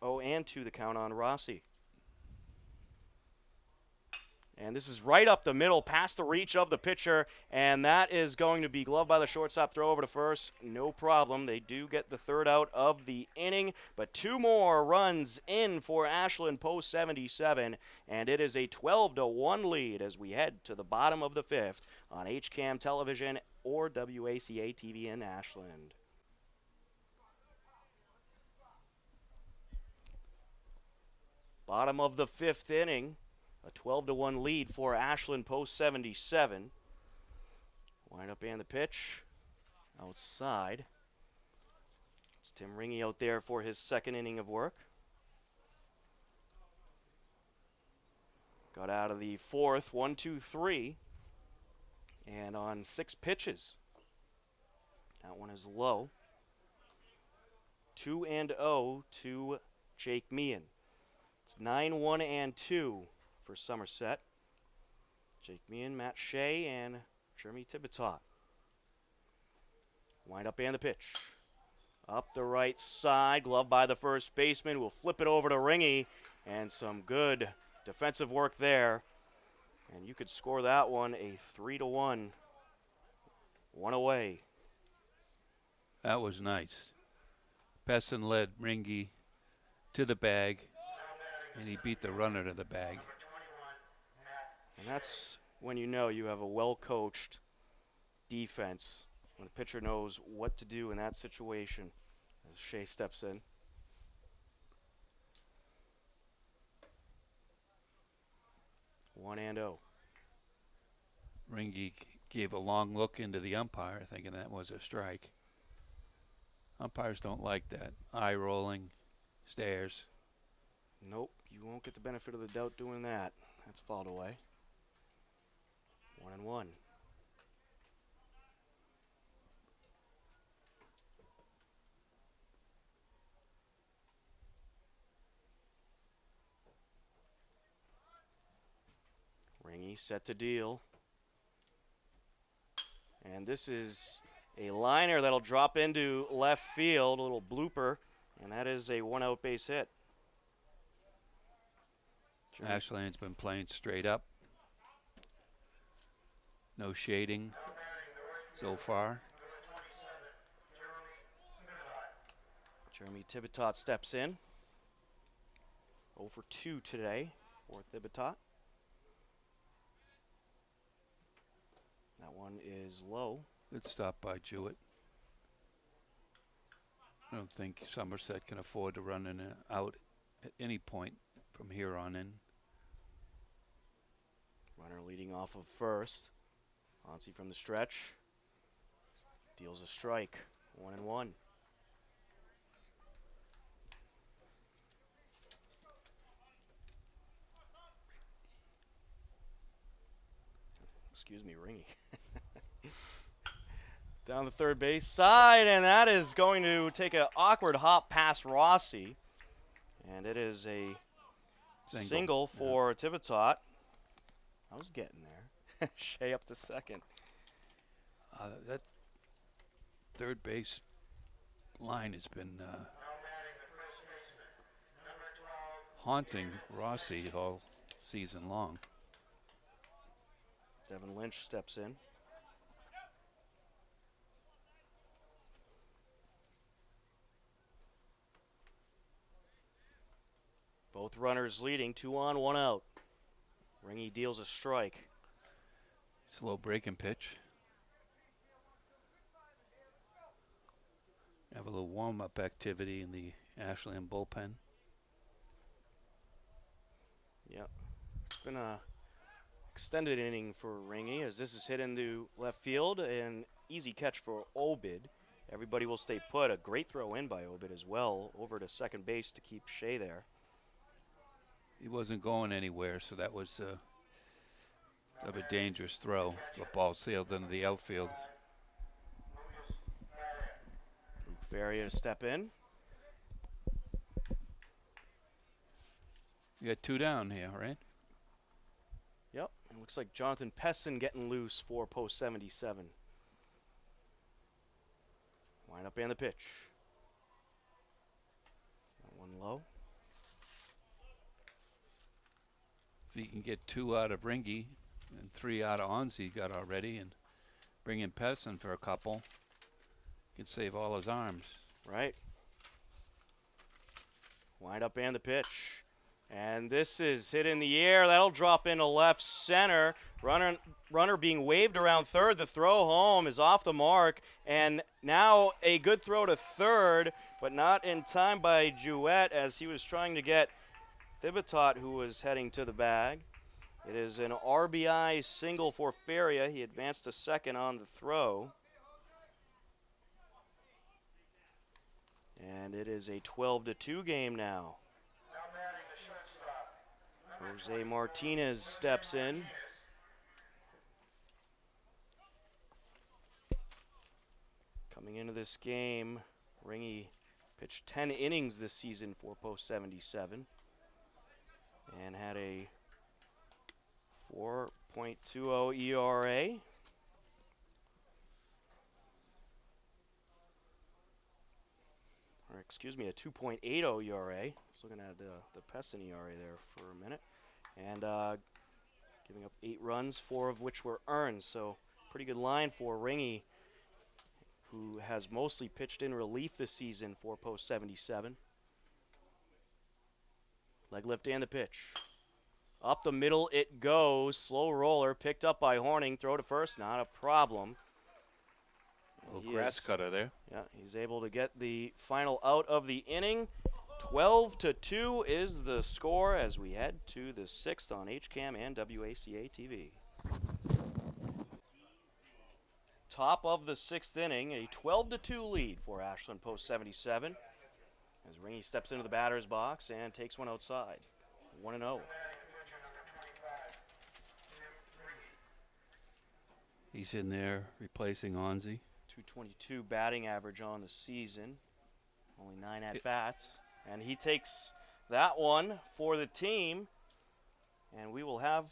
0-2 the count on Rossi. And this is right up the middle, past the reach of the pitcher, and that is going to be gloved by the shortstop. Throw over to first, no problem. They do get the third out of the inning, but 2 more runs in for Ashland post 77, and it is a 12-1 lead as we head to the bottom of the 5th on HCAM Television or WACA-TV in Ashland. Bottom of the 5th inning. A 12-1 lead for Ashland post 77. Wind up and the pitch. Outside. It's Tim Ringy out there for his 2nd inning of work. Got out of the 4th, 1-2-3. And on 6 pitches. That one is low. 2-0 to Jake Meehan. It's 9-1-2 for Somerset. Jake Meehan, Matt Shea, and Jeremy Tibitot. Wind up and the pitch. Up the right side, glove by the first baseman. We'll flip it over to Ringy, and some good defensive work there. And you could score that one a 3-1. One away.
That was nice. Pessin led Ringy to the bag, and he beat the runner to the bag.
And that's when you know you have a well-coached defense, when the pitcher knows what to do in that situation. As Shea steps in. One and oh.
Ringy gave a long look into the umpire, thinking that was a strike. Umpires don't like that. Eye rolling, stares.
Nope, you won't get the benefit of the doubt doing that. That's fouled away. 1-1. Ringy set to deal. And this is a liner that'll drop into left field, a little blooper, and that is a 1-out base hit.
Ashland's been playing straight up. No shading so far.
Jeremy Tibitot steps in. 0 for 2 today for Tibitot. That one is low.
Good stop by Jewett. I don't think Somerset can afford to run in and out at any point from here on in.
Runner leading off of first. Onsi from the stretch. Deals a strike. 1-1. Excuse me, Ringy. Down the third base side, and that is going to take an awkward hop past Rossi. And it is a single for Tibitot. I was getting there. Shea up to second.
That third base line has been haunting Rossi all season long.
Devin Lynch steps in. Both runners leading, 2 on, 1 out. Ringy deals a strike.
Slow breaking pitch. Have a little warm-up activity in the Ashland bullpen.
Yep. It's been a extended inning for Ringy as this is hit into left field. An easy catch for Obid. Everybody will stay put. A great throw in by Obid as well over to second base to keep Shea there.
He wasn't going anywhere, so that was of a dangerous throw. The ball sailed into the outfield.
Luke Ferrier to step in.
You got 2 down here, right?
Yep. It looks like Jonathan Pessin getting loose for post 77. Wind up and the pitch. That one low.
If he can get 2 out of Ringy and 3 out of Onsi got already and bring in Pessin for a couple, he can save all his arms.
Right. Wind up and the pitch. And this is hit in the air. That'll drop into left center. Runner being waved around third. The throw home is off the mark. And now a good throw to third, but not in time by Jewett as he was trying to get Thibotot who was heading to the bag. It is an RBI single for Feria. He advanced to second on the throw. And it is a 12-2 game now.
Now batting the shortstop. Number
Jose Martinez steps in. Coming into this game, Ringy pitched 10 innings this season for post 77 and had a 4.20 ERA. Or excuse me, a 2.80 ERA. I was looking at the Pessin ERA there for a minute. And giving up 8 runs, 4 of which were earned. So pretty good line for Ringy, who has mostly pitched in relief this season for post 77. Leg lift and the pitch. Up the middle it goes. Slow roller picked up by Horning. Throw to first, not a problem.
Little grass cutter there.
Yeah, he's able to get the final out of the inning. 12-2 is the score as we head to the 6th on HCAM and WACA-TV. Top of the 6th inning, a 12-2 lead for Ashland post 77. As Ringy steps into the batter's box and takes one outside. 1-0.
He's in there replacing Onzi.
222 batting average on the season. Only 9 at-bats. And he takes that one for the team. And we will have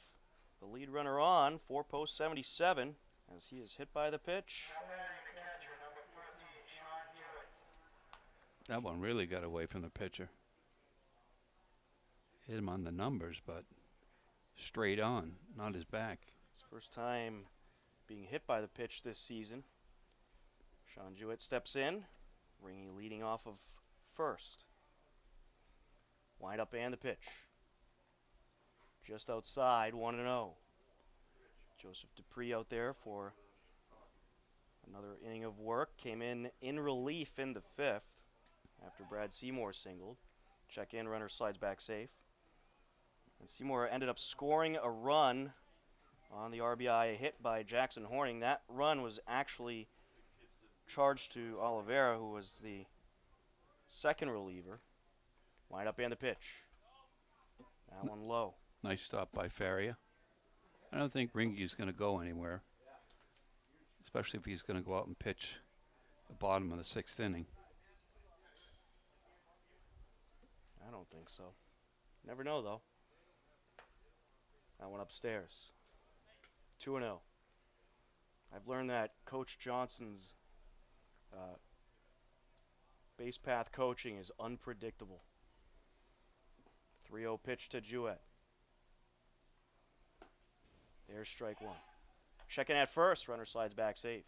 the lead runner on for post 77 as he is hit by the pitch.
That one really got away from the pitcher. Hit him on the numbers, but straight on, not his back.
His first time being hit by the pitch this season. Sean Jewett steps in. Ringy leading off of first. Wind up and the pitch. Just outside, 1-0. Joseph Dupree out there for another inning of work. Came in relief in the 5th after Brad Seymour singled. Check in, runner slides back safe. And Seymour ended up scoring a run on the RBI hit by Jackson Horning. That run was actually charged to Oliveira, who was the second reliever. Wind up and the pitch. That one low.
Nice stop by Faria. I don't think Ringy's going to go anywhere, especially if he's going to go out and pitch the bottom of the 6th inning.
I don't think so. Never know, though. That one upstairs. 2-0. I've learned that Coach Johnson's base path coaching is unpredictable. 3-0 pitch to Jewett. There's strike one. Checking at first. Runner slides back safe.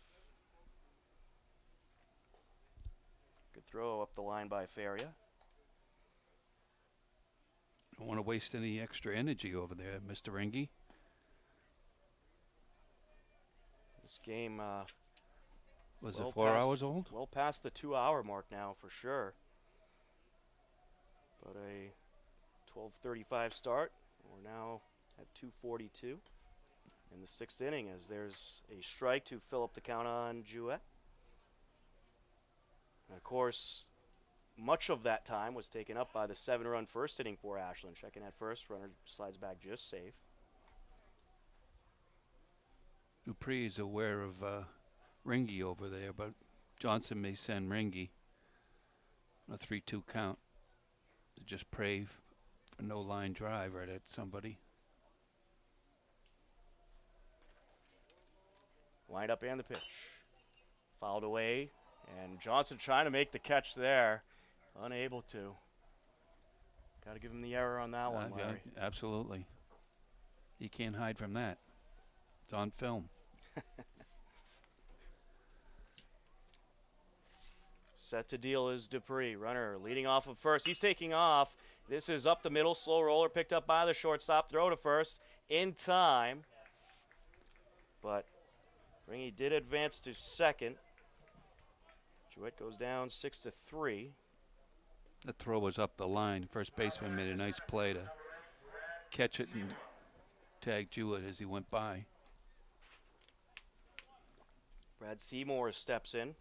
Good throw up the line by Faria.
Don't want to waste any extra energy over there, Mr. Ringy.
This game
Was
well
it 4
past-
hours old?
well past the 2-hour mark now for sure. But a 12:35 start. We're now at 2:42 in the 6th inning as there's a strike to fill up the count on Jewett. And of course, much of that time was taken up by the 7-run first inning for Ashland. Checking at first, runner slides back just safe.
Dupree is aware of Ringy over there, but Johnson may send Ringy on a 3-2 count to just pray for no line drive right at somebody.
Wind up and the pitch. Fouled away, and Johnson trying to make the catch there. Unable to. Got to give him the error on that one,
Yeah,
Larry.
absolutely. He can't hide from that. It's on film.
Set to deal is Dupree. Runner leading off of first. He's taking off. This is up the middle. Slow roller picked up by the shortstop. Throw to first in time. But Ringy did advance to second. Jewett goes down 6-3.
The throw was up the line. First baseman made a nice play to catch it and tag Jewett as he went by.
Brad Seymour steps in.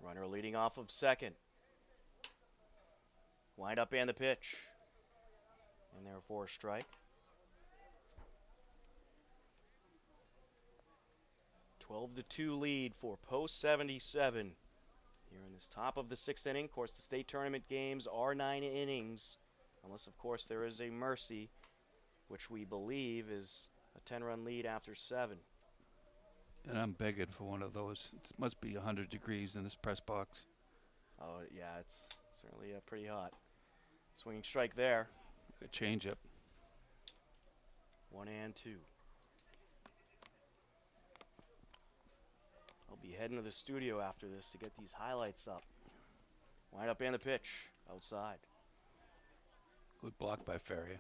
Runner leading off of second. Wind up and the pitch. And there for a strike. 12-2 lead for Post 77 here in this top of the sixth inning. Of course, the state tournament games are 9 innings, unless, of course, there is a mercy, which we believe is a 10-run lead after 7.
And I'm begging for one of those. It must be 100 degrees in this press box.
Oh, yeah, it's certainly pretty hot. Swinging strike there.
A changeup.
1-2. I'll be heading to the studio after this to get these highlights up. Wind up and the pitch outside.
Good block by Feria.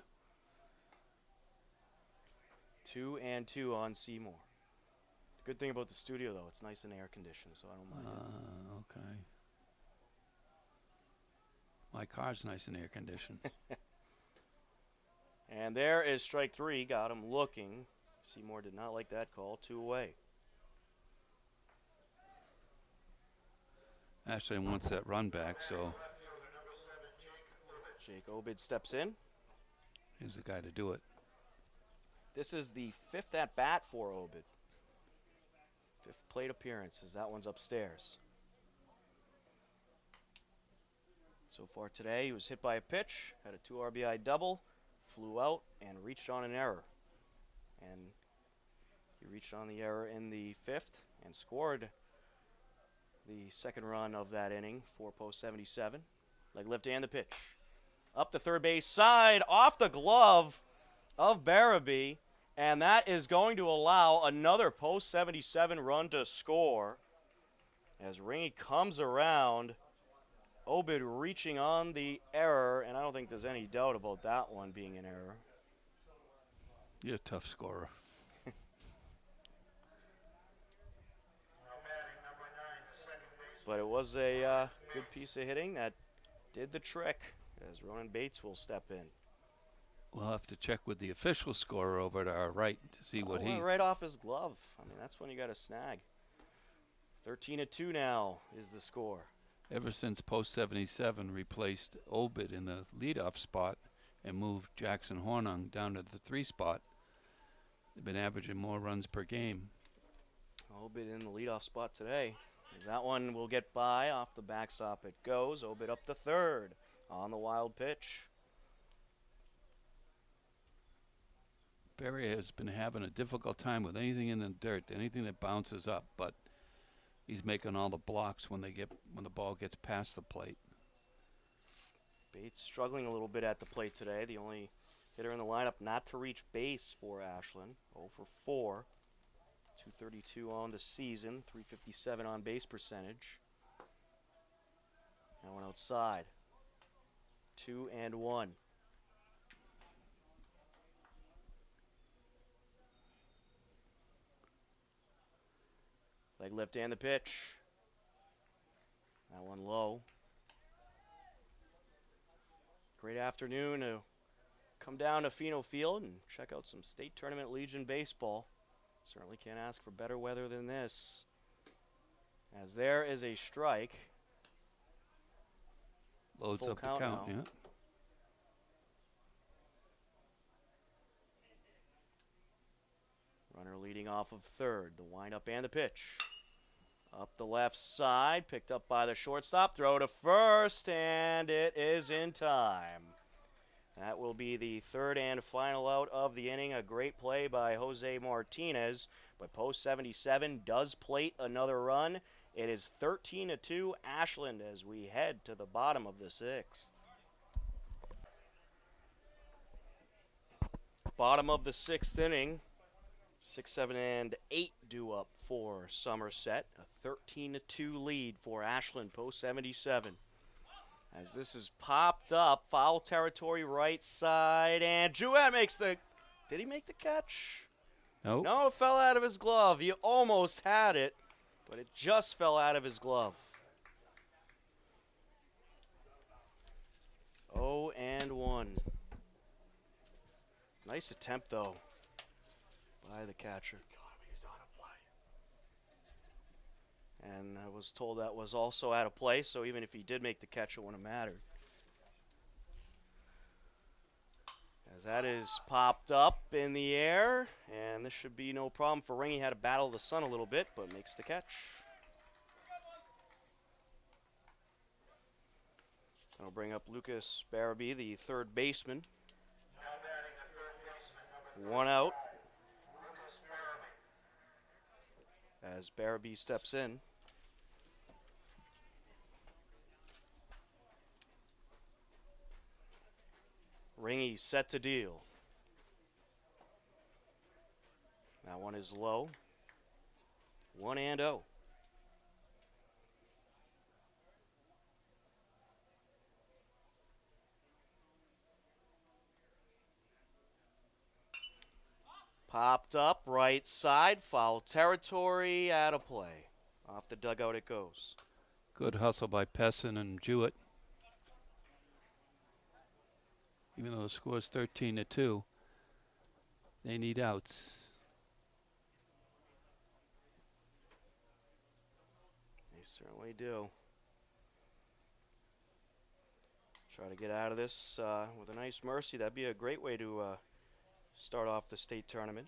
2-2 on Seymour. The good thing about the studio, though, it's nice and air conditioned, so I don't mind it.
Okay. My car's nice and air conditioned.
And there is strike 3. Got him looking. Seymour did not like that call. 2 away.
Ashland wants that run back, so
Jake Obid steps in.
he's the guy to do it.
This is the 5th at bat for Obid. 5th plate appearance as that one's upstairs. So far today, he was hit by a pitch, had a 2 RBI double, flew out, and reached on an error. And he reached on the error in the 5th and scored the second run of that inning for Post 77. Leg lift and the pitch. Up the third base side, off the glove of Barabee, and that is going to allow another Post 77 run to score. As Ringy comes around, Obid reaching on the error, and I don't think there's any doubt about that one being an error.
You're a tough scorer.
But it was a good piece of hitting that did the trick, as Ronan Bates will step in.
We'll have to check with the official scorer over to our right to see what he...
Right off his glove. I mean, that's when you got to snag. 13-2 now is the score.
Ever since Post 77 replaced Obid in the leadoff spot and moved Jackson Hornung down to the 3 spot, they've been averaging more runs per game.
Obid in the leadoff spot today. As that one will get by. Off the backstop it goes. Obid up to third on the wild pitch.
Feria has been having a difficult time with anything in the dirt, anything that bounces up, but he's making all the blocks when the ball gets past the plate.
Bates struggling a little bit at the plate today. The only hitter in the lineup not to reach base for Ashland. 0 for 4. 232 on the season. 357 on base percentage. That one outside. 2-1. Leg lift and the pitch. That one low. Great afternoon to come down to Pheno Field and check out some State Tournament Legion baseball. Certainly can't ask for better weather than this. As there is a strike.
Loads
Full
up the
count
count,
now.
yeah.
Runner leading off of third. The windup and the pitch. Up the left side. Picked up by the shortstop. Throw to first. And it is in time. That will be the third and final out of the inning. A great play by Jose Martinez. But Post 77 does plate another run. It is 13-2 Ashland as we head to the bottom of the 6th. Bottom of the 6th inning. 6, 7, and 8 due up for Somerset. A 13-2 lead for Ashland Post 77. As this is popped up, foul territory right side, and Jouet makes the... Did he make the catch?
No.
No, it fell out of his glove. He almost had it, but it just fell out of his glove. Nice attempt, though, by the catcher. And I was told that was also out of play, so even if he did make the catch, it wouldn't have mattered. As that is popped up in the air, and this should be no problem for Ringy. Had to battle the sun a little bit, but makes the catch. That'll bring up Lucas Barabee, the third baseman.
Now batting the third baseman, number
1 out
Lucas Barabee.
as Barabee steps in. Ringy set to deal. That one is low. 1-0. Popped up, right side, foul territory, out of play. Off the dugout it goes.
Good hustle by Pessin and Jewett. Even though the score is 13-2, they need outs.
They certainly do. Try to get out of this with a nice mercy. That'd be a great way to start off the state tournament.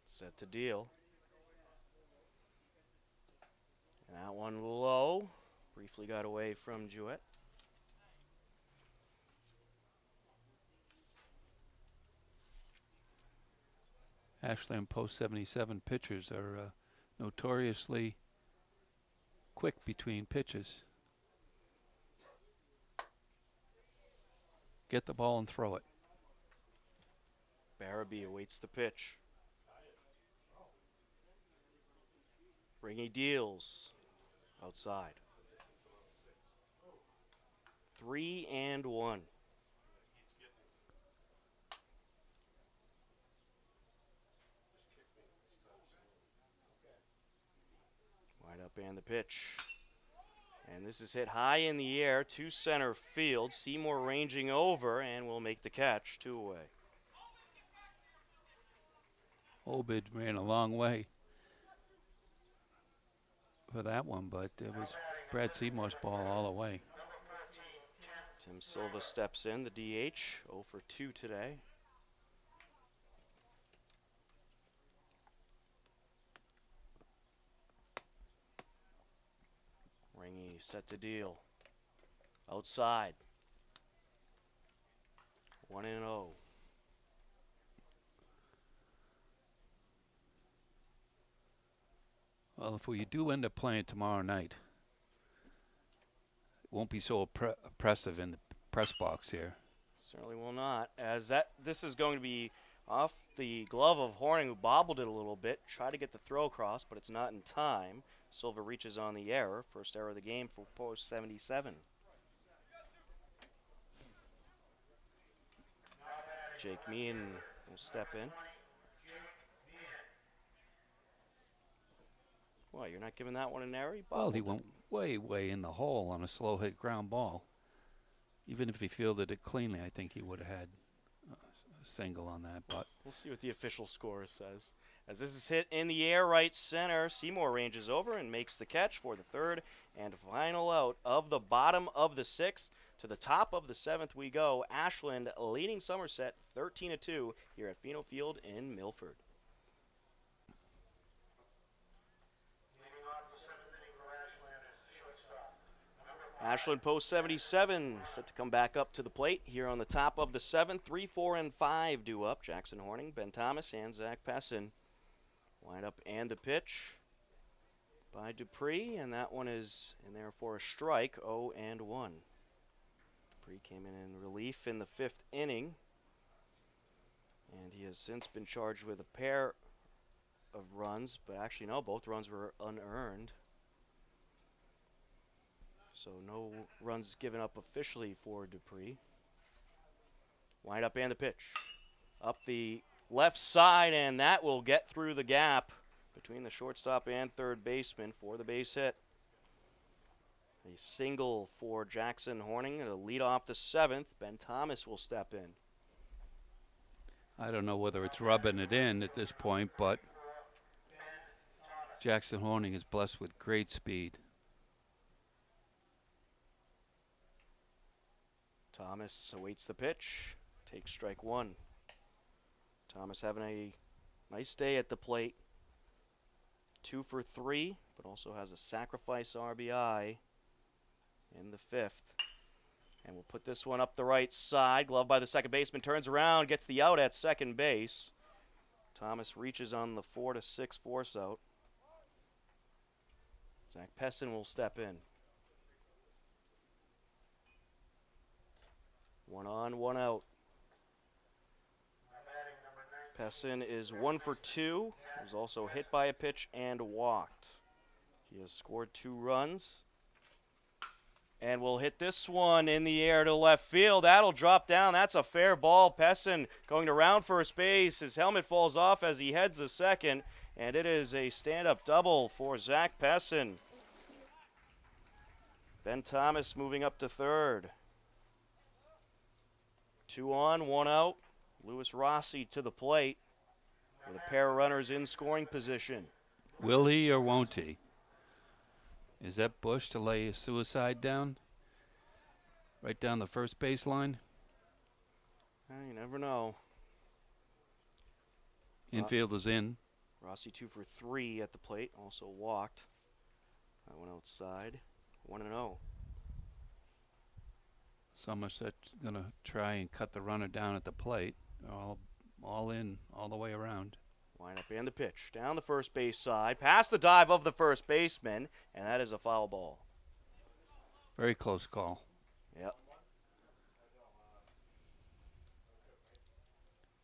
Set to deal. And that one low. Briefly got away from Jewett.
Ashland post 77 pitchers are notoriously quick between pitches. Get the ball and throw it.
Barabee awaits the pitch. Ringy deals. Outside. 3-1. Wide up and the pitch. And this is hit high in the air to center field. Seymour ranging over and will make the catch. 2 away.
Obid ran a long way for that one, but it was Brad Seymour's ball all the way.
Tim Silva steps in, the DH, 0 for 2 today. Ringy set to deal. Outside. 1-0.
Well, if we do end up playing tomorrow night, it won't be so oppressive in the press box here.
Certainly will not, as this is going to be off the glove of Horning, who bobbled it a little bit, tried to get the throw across, but it's not in time. Silva reaches on the error, first error of the game for post 77. Jake Meehan will step in. What, you're not giving that one an error?
Well, he went way in the hole on a slow hit ground ball. Even if he fielded it cleanly, I think he would have had a single on that. But
we'll see what the official score says. As this is hit in the air right center, Seymour ranges over and makes the catch for the third and final out of the bottom of the 6th. To the top of the 7th we go. Ashland leading Somerset 13-2 here at Pheno Field in Milford. Ashland post 77 set to come back up to the plate here on the top of the 7th. 3, 4, and 5 due up. Jackson Horning, Ben Thomas, and Zach Pessin. Wind up and the pitch by Dupree, and that one is in there for a strike. 0-1. Dupree came in relief in the 5th inning, and he has since been charged with a pair of runs, but actually no, both runs were unearned. So no runs given up officially for Dupree. Wind up and the pitch. Up the left side, and that will get through the gap between the shortstop and third baseman for the base hit. A single for Jackson Horning to lead off the 7th. Ben Thomas will step in.
I don't know whether it's rubbing it in at this point, but Jackson Horning is blessed with great speed.
Thomas awaits the pitch. Takes strike one. Thomas having a nice day at the plate. 2 for 3, but also has a sacrifice RBI in the 5th. And we'll put this one up the right side. Glove by the second baseman. Turns around, gets the out at second base. Thomas reaches on the 4-6 force out. Zach Pessin will step in. 1 on, 1 out. Pessin is 1 for 2. He was also hit by a pitch and walked. He has scored 2 runs. And we'll hit this one in the air to left field. That'll drop down. That's a fair ball. Pessin going to round first base. His helmet falls off as he heads to second. And it is a stand-up double for Zach Pessin. Ben Thomas moving up to third. 2 on, 1 out. Lewis Rossi to the plate with a pair of runners in scoring position.
Will he or won't he? Is that Bush to lay a suicide down? Right down the first baseline?
You never know.
Infield is in.
Rossi 2 for 3 at the plate, also walked. That one outside. 1-0.
Somerset going to try and cut the runner down at the plate. All in, all the way around.
Line up and the pitch. Down the first base side. Past the dive of the first baseman, and that is a foul ball.
Very close call.
Yep.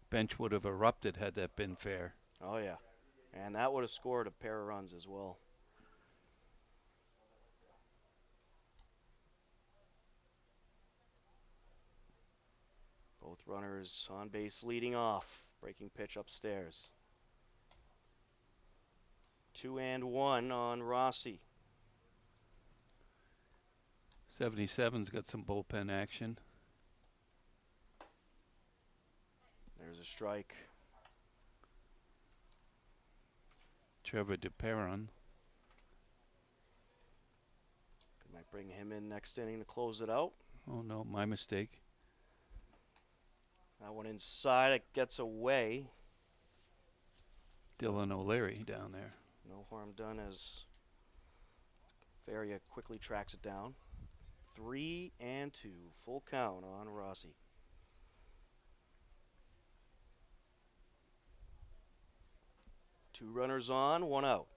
Bench would have erupted had that been fair.
Oh, yeah. And that would have scored a pair of runs as well. Both runners on base leading off. Breaking pitch upstairs. 2 and 1 on Rossi.
77's got some bullpen action.
There's a strike.
Trevor DePeron.
They might bring him in next inning to close it out.
Oh, no, my mistake.
That one inside. It gets away.
Dylan O'Leary down there.
No harm done as Faria quickly tracks it down. 3 and 2. Full count on Rossi. Two runners on, 1 out.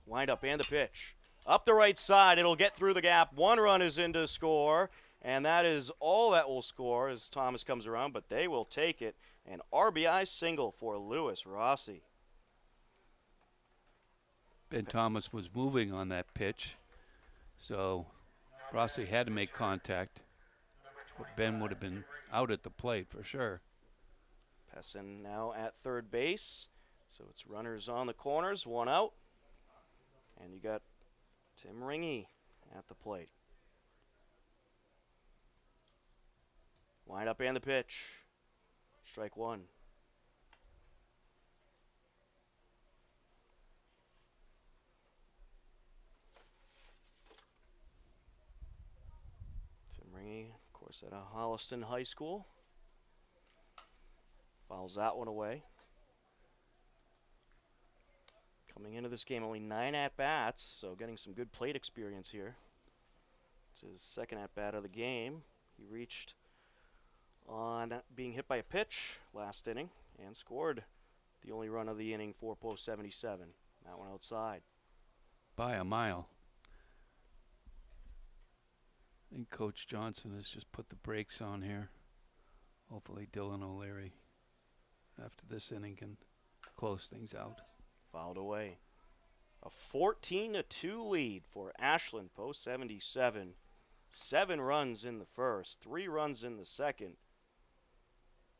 Wind up and the pitch. Up the right side, it'll get through the gap. 1 run is in to score, and that is all that will score as Thomas comes around, but they will take it. An RBI single for Lewis Rossi.
Ben Thomas was moving on that pitch, so Rossi had to make contact. But Ben would have been out at the plate for sure.
Pessin now at third base, so it's runners on the corners, 1 out. And you got Tim Ringy at the plate. Wind up and the pitch. Strike 1. Tim Ringy, of course, at Holliston High School. Fouls that one away. Coming into this game, only 9 at-bats, so getting some good plate experience here. It's his second at-bat of the game. He reached on being hit by a pitch last inning and scored the only run of the inning for post 77. That one outside.
By a mile. I think Coach Johnson has just put the brakes on here. Hopefully Dylan O'Leary, after this inning, can close things out.
Fouled away. A 14-2 lead for Ashland post 77. 7 runs in the first, 3 runs in the second,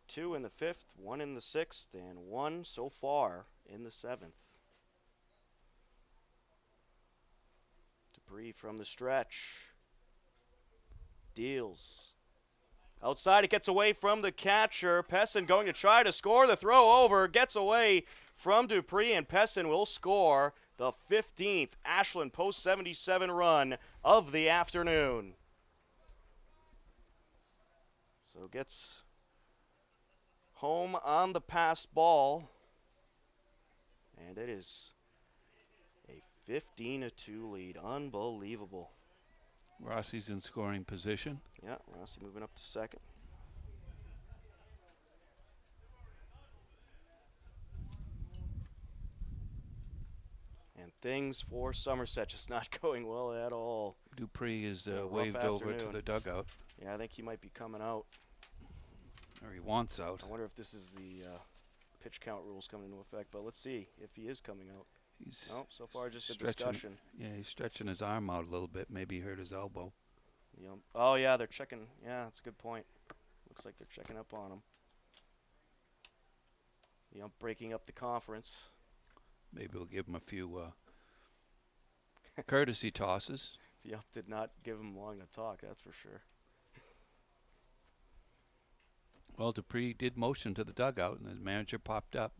2 in the 5th, 1 in the 6th, and 1 so far in the 7th. Dupree from the stretch. Deals. Outside, it gets away from the catcher. Pessin going to try to score. The throw over gets away from Dupree, and Pessin will score the 15th Ashland post 77 run of the afternoon. So gets home on the passed ball, and it is a 15-2 lead. Unbelievable.
Rossi's in scoring position.
Yeah, Rossi moving up to second. And things for Somerset just not going well at all.
Dupree is
a rough
waved over to
afternoon.
the dugout,
Yeah, I think he might be coming out.
or he wants out.
I wonder if this is the pitch count rules coming into effect, but let's see if he is coming out.
He's
No, so far just a
stretching-
discussion.
Yeah, he's stretching his arm out a little bit. Maybe he hurt his elbow.
Oh, yeah, they're checking. Yeah, that's a good point. Looks like they're checking up on him. Breaking up the conference.
Maybe we'll give him a few courtesy tosses.
The ump did not give him long to talk, that's for sure.
Well, Dupree did motion to the dugout, and the manager popped out.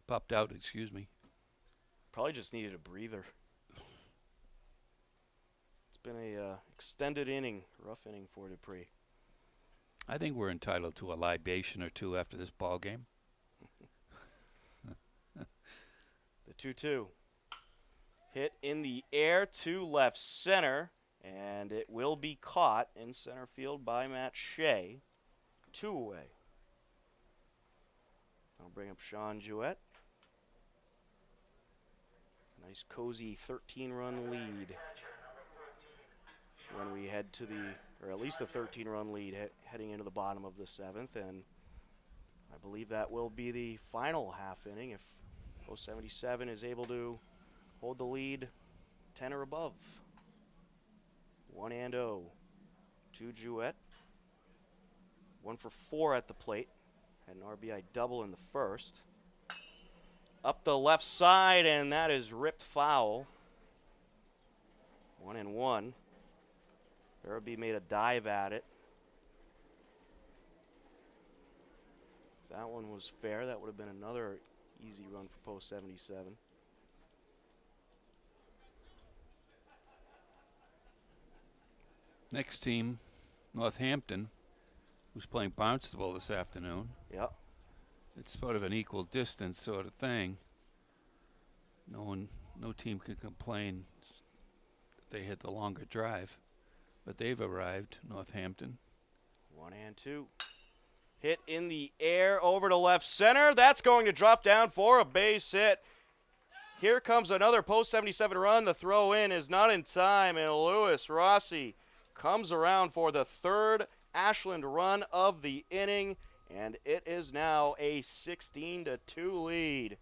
Excuse me.
Probably just needed a breather. It's been a extended inning, rough inning for Dupree.
I think we're entitled to a libation or two after this ball game.
The 2-2. Hit in the air to left center, and it will be caught in center field by Matt Shea. 2 away. I'll bring up Sean Jouett. Nice cozy 13-run lead when we head to or at least a 13-run lead heading into the bottom of the 7th, and I believe that will be the final half inning if 077 is able to hold the lead 10 or above. 1-0 to Jouett. 1 for 4 at the plate. Had an RBI double in the first. Up the left side, and that is ripped foul. 1-1. Barabee made a dive at it. If that one was fair, that would have been another easy run for post 77.
Next team, Northampton, who's playing Barnstable this afternoon.
Yep.
It's sort of an equal distance sort of thing. No team can complain they had the longer drive, but they've arrived, Northampton.
1-2. Hit in the air over to left center. That's going to drop down for a base hit. Here comes another post 77 run. The throw in is not in time, and Lewis Rossi comes around for the third Ashland run of the inning, and it is now a 16-2 lead.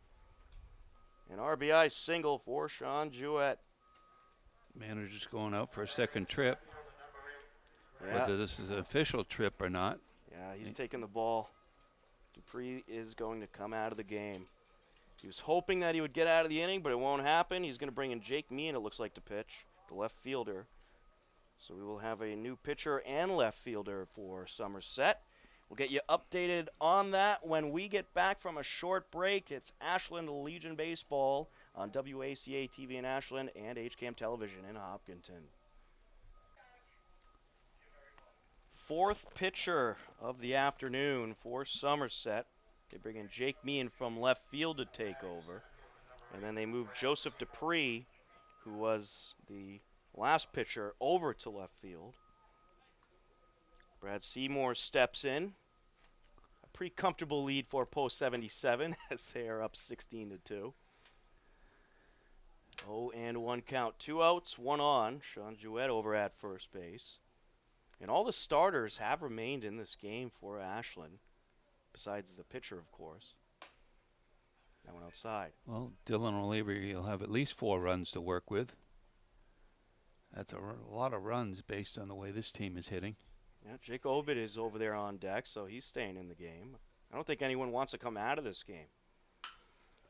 An RBI single for Sean Jouett.
Manager's going out for a second trip.
Yeah.
Whether this is an official trip or not.
Yeah, he's taking the ball. Dupree is going to come out of the game. He was hoping that he would get out of the inning, but it won't happen. He's going to bring in Jake Meehan, it looks like, to pitch, the left fielder. So we will have a new pitcher and left fielder for Somerset. We'll get you updated on that when we get back from a short break. It's Ashland Legion Baseball on WACA-TV in Ashland and HCAM Television in Hopkinton. Fourth pitcher of the afternoon for Somerset. They bring in Jake Meehan from left field to take over. And then they move Joseph Dupree, who was the last pitcher, over to left field. Brad Seymour steps in. A pretty comfortable lead for post 77 as they are up 16-2. 0-1 count. 2 outs, 1 on. Sean Jouett over at first base. And all the starters have remained in this game for Ashland, besides the pitcher, of course. That one outside.
Well, Dylan O'Leary will have at least 4 runs to work with. That's a lot of runs based on the way this team is hitting.
Yeah, Jake Obid is over there on deck, so he's staying in the game. I don't think anyone wants to come out of this game.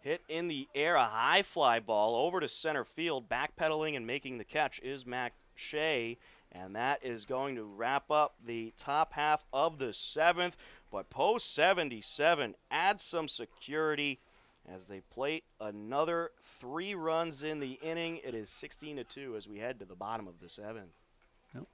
Hit in the air, a high fly ball over to center field. Backpedaling and making the catch is Mac Shea, and that is going to wrap up the top half of the 7th. But post 77 adds some security as they plate another 3 runs in the inning. It is 16-2 as we head to the bottom of the 7th.
Yep.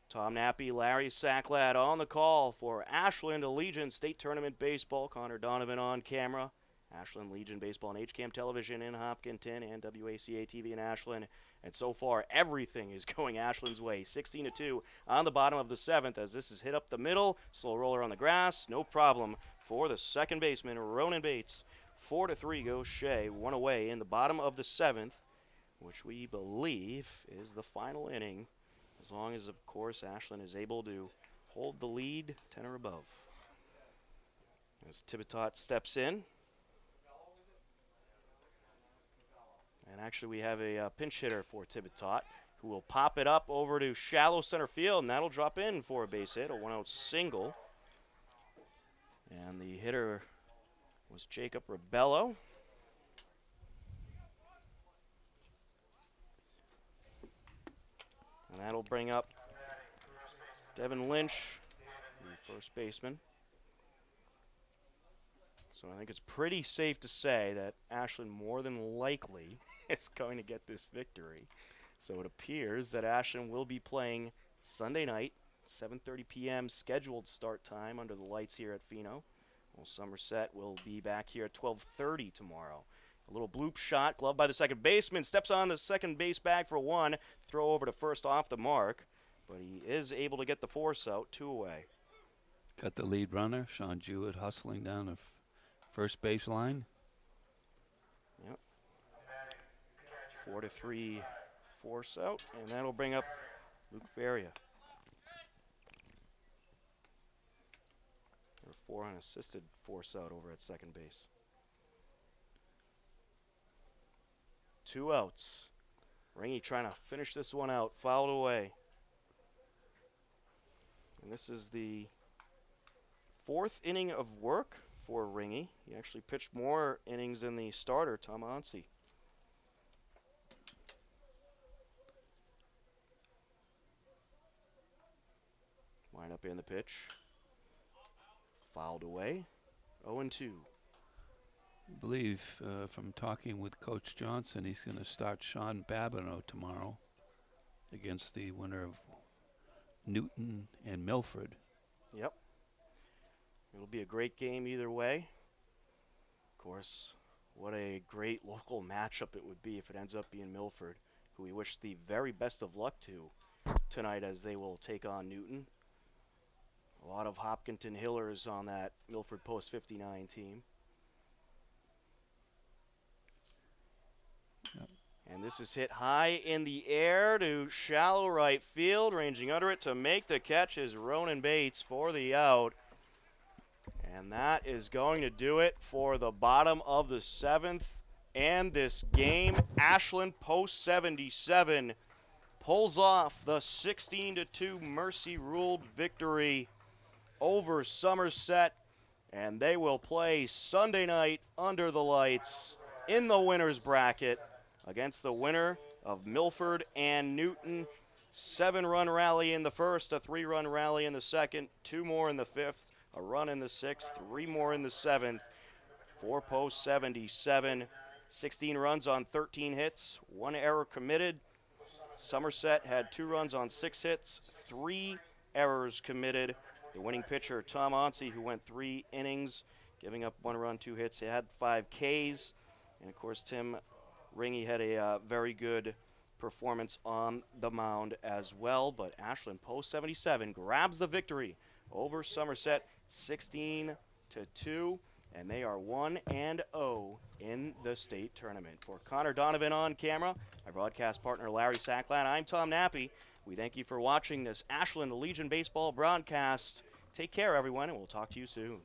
Tom Nappy, Larry Sacklad on the call for Ashland Legion State Tournament Baseball. Connor Donovan on camera. Ashland Legion Baseball on HCAM Television in Hopkinton and WACA-TV in Ashland. And so far, everything is going Ashland's way. 16-2 on the bottom of the 7th as this is hit up the middle. Slow roller on the grass. No problem for the second baseman, Ronan Bates. 4-3 goes Shea. 1 away in the bottom of the 7th, which we believe is the final inning. As long as, of course, Ashland is able to hold the lead 10 or above. As Tibitot steps in. And actually we have a pinch hitter for Tibitot who will pop it up over to shallow center field, and that'll drop in for a base hit, a 1-out single. And the hitter was Jacob Rebello. And that'll bring up Devin Lynch, the first baseman. So I think it's pretty safe to say that Ashland more than likely is going to get this victory. So it appears that Ashland will be playing Sunday night, 7:30 p.m. scheduled start time under the lights here at Pheno. Well, Somerset will be back here at 12:30 tomorrow. A little bloop shot, gloved by the second baseman, steps on the second base bag for 1, throw over to first off the mark, but he is able to get the force out, 2 away.
Got the lead runner, Sean Jewett, hustling down the first baseline.
Yep. 4-3 force out, and that'll bring up Luke Faria. Or 4 unassisted force out over at second base. 2 outs. Ringy trying to finish this one out, fouled away. And this is the 4th inning of work for Ringy. He actually pitched more innings than the starter, Tom Onsi. Wind up in the pitch. Fouled away. 0-2.
I believe from talking with Coach Johnson, he's going to start Sean Babineau tomorrow against the winner of Newton and Milford.
Yep. It'll be a great game either way. Of course, what a great local matchup it would be if it ends up being Milford, who we wish the very best of luck to tonight as they will take on Newton. A lot of Hopkinton Hillers on that Milford Post 59 team.
Yep.
And this is hit high in the air to shallow right field. Ranging under it to make the catch is Ronan Bates for the out. And that is going to do it for the bottom of the 7th and this game. Ashland Post 77 pulls off the 16-2 mercy-ruled victory over Somerset, and they will play Sunday night under the lights in the winner's bracket against the winner of Milford and Newton. 7-run rally in the first, a 3-run rally in the second, 2 more in the 5th, a run in the 6th, 3 more in the 7th. For Post 77, 16 runs on 13 hits, 1 error committed. Somerset had 2 runs on 6 hits, 3 errors committed. The winning pitcher, Tom Onsi, who went 3 innings, giving up 1 run, 2 hits. He had 5 Ks. And, of course, Tim Ringy had a very good performance on the mound as well. But Ashland Post 77 grabs the victory over Somerset 16-2. And they are 1-0 in the state tournament. For Connor Donovan on camera, my broadcast partner Larry Sacklad, I'm Tom Nappy. We thank you for watching this Ashland Legion Baseball broadcast. Take care, everyone, and we'll talk to you soon.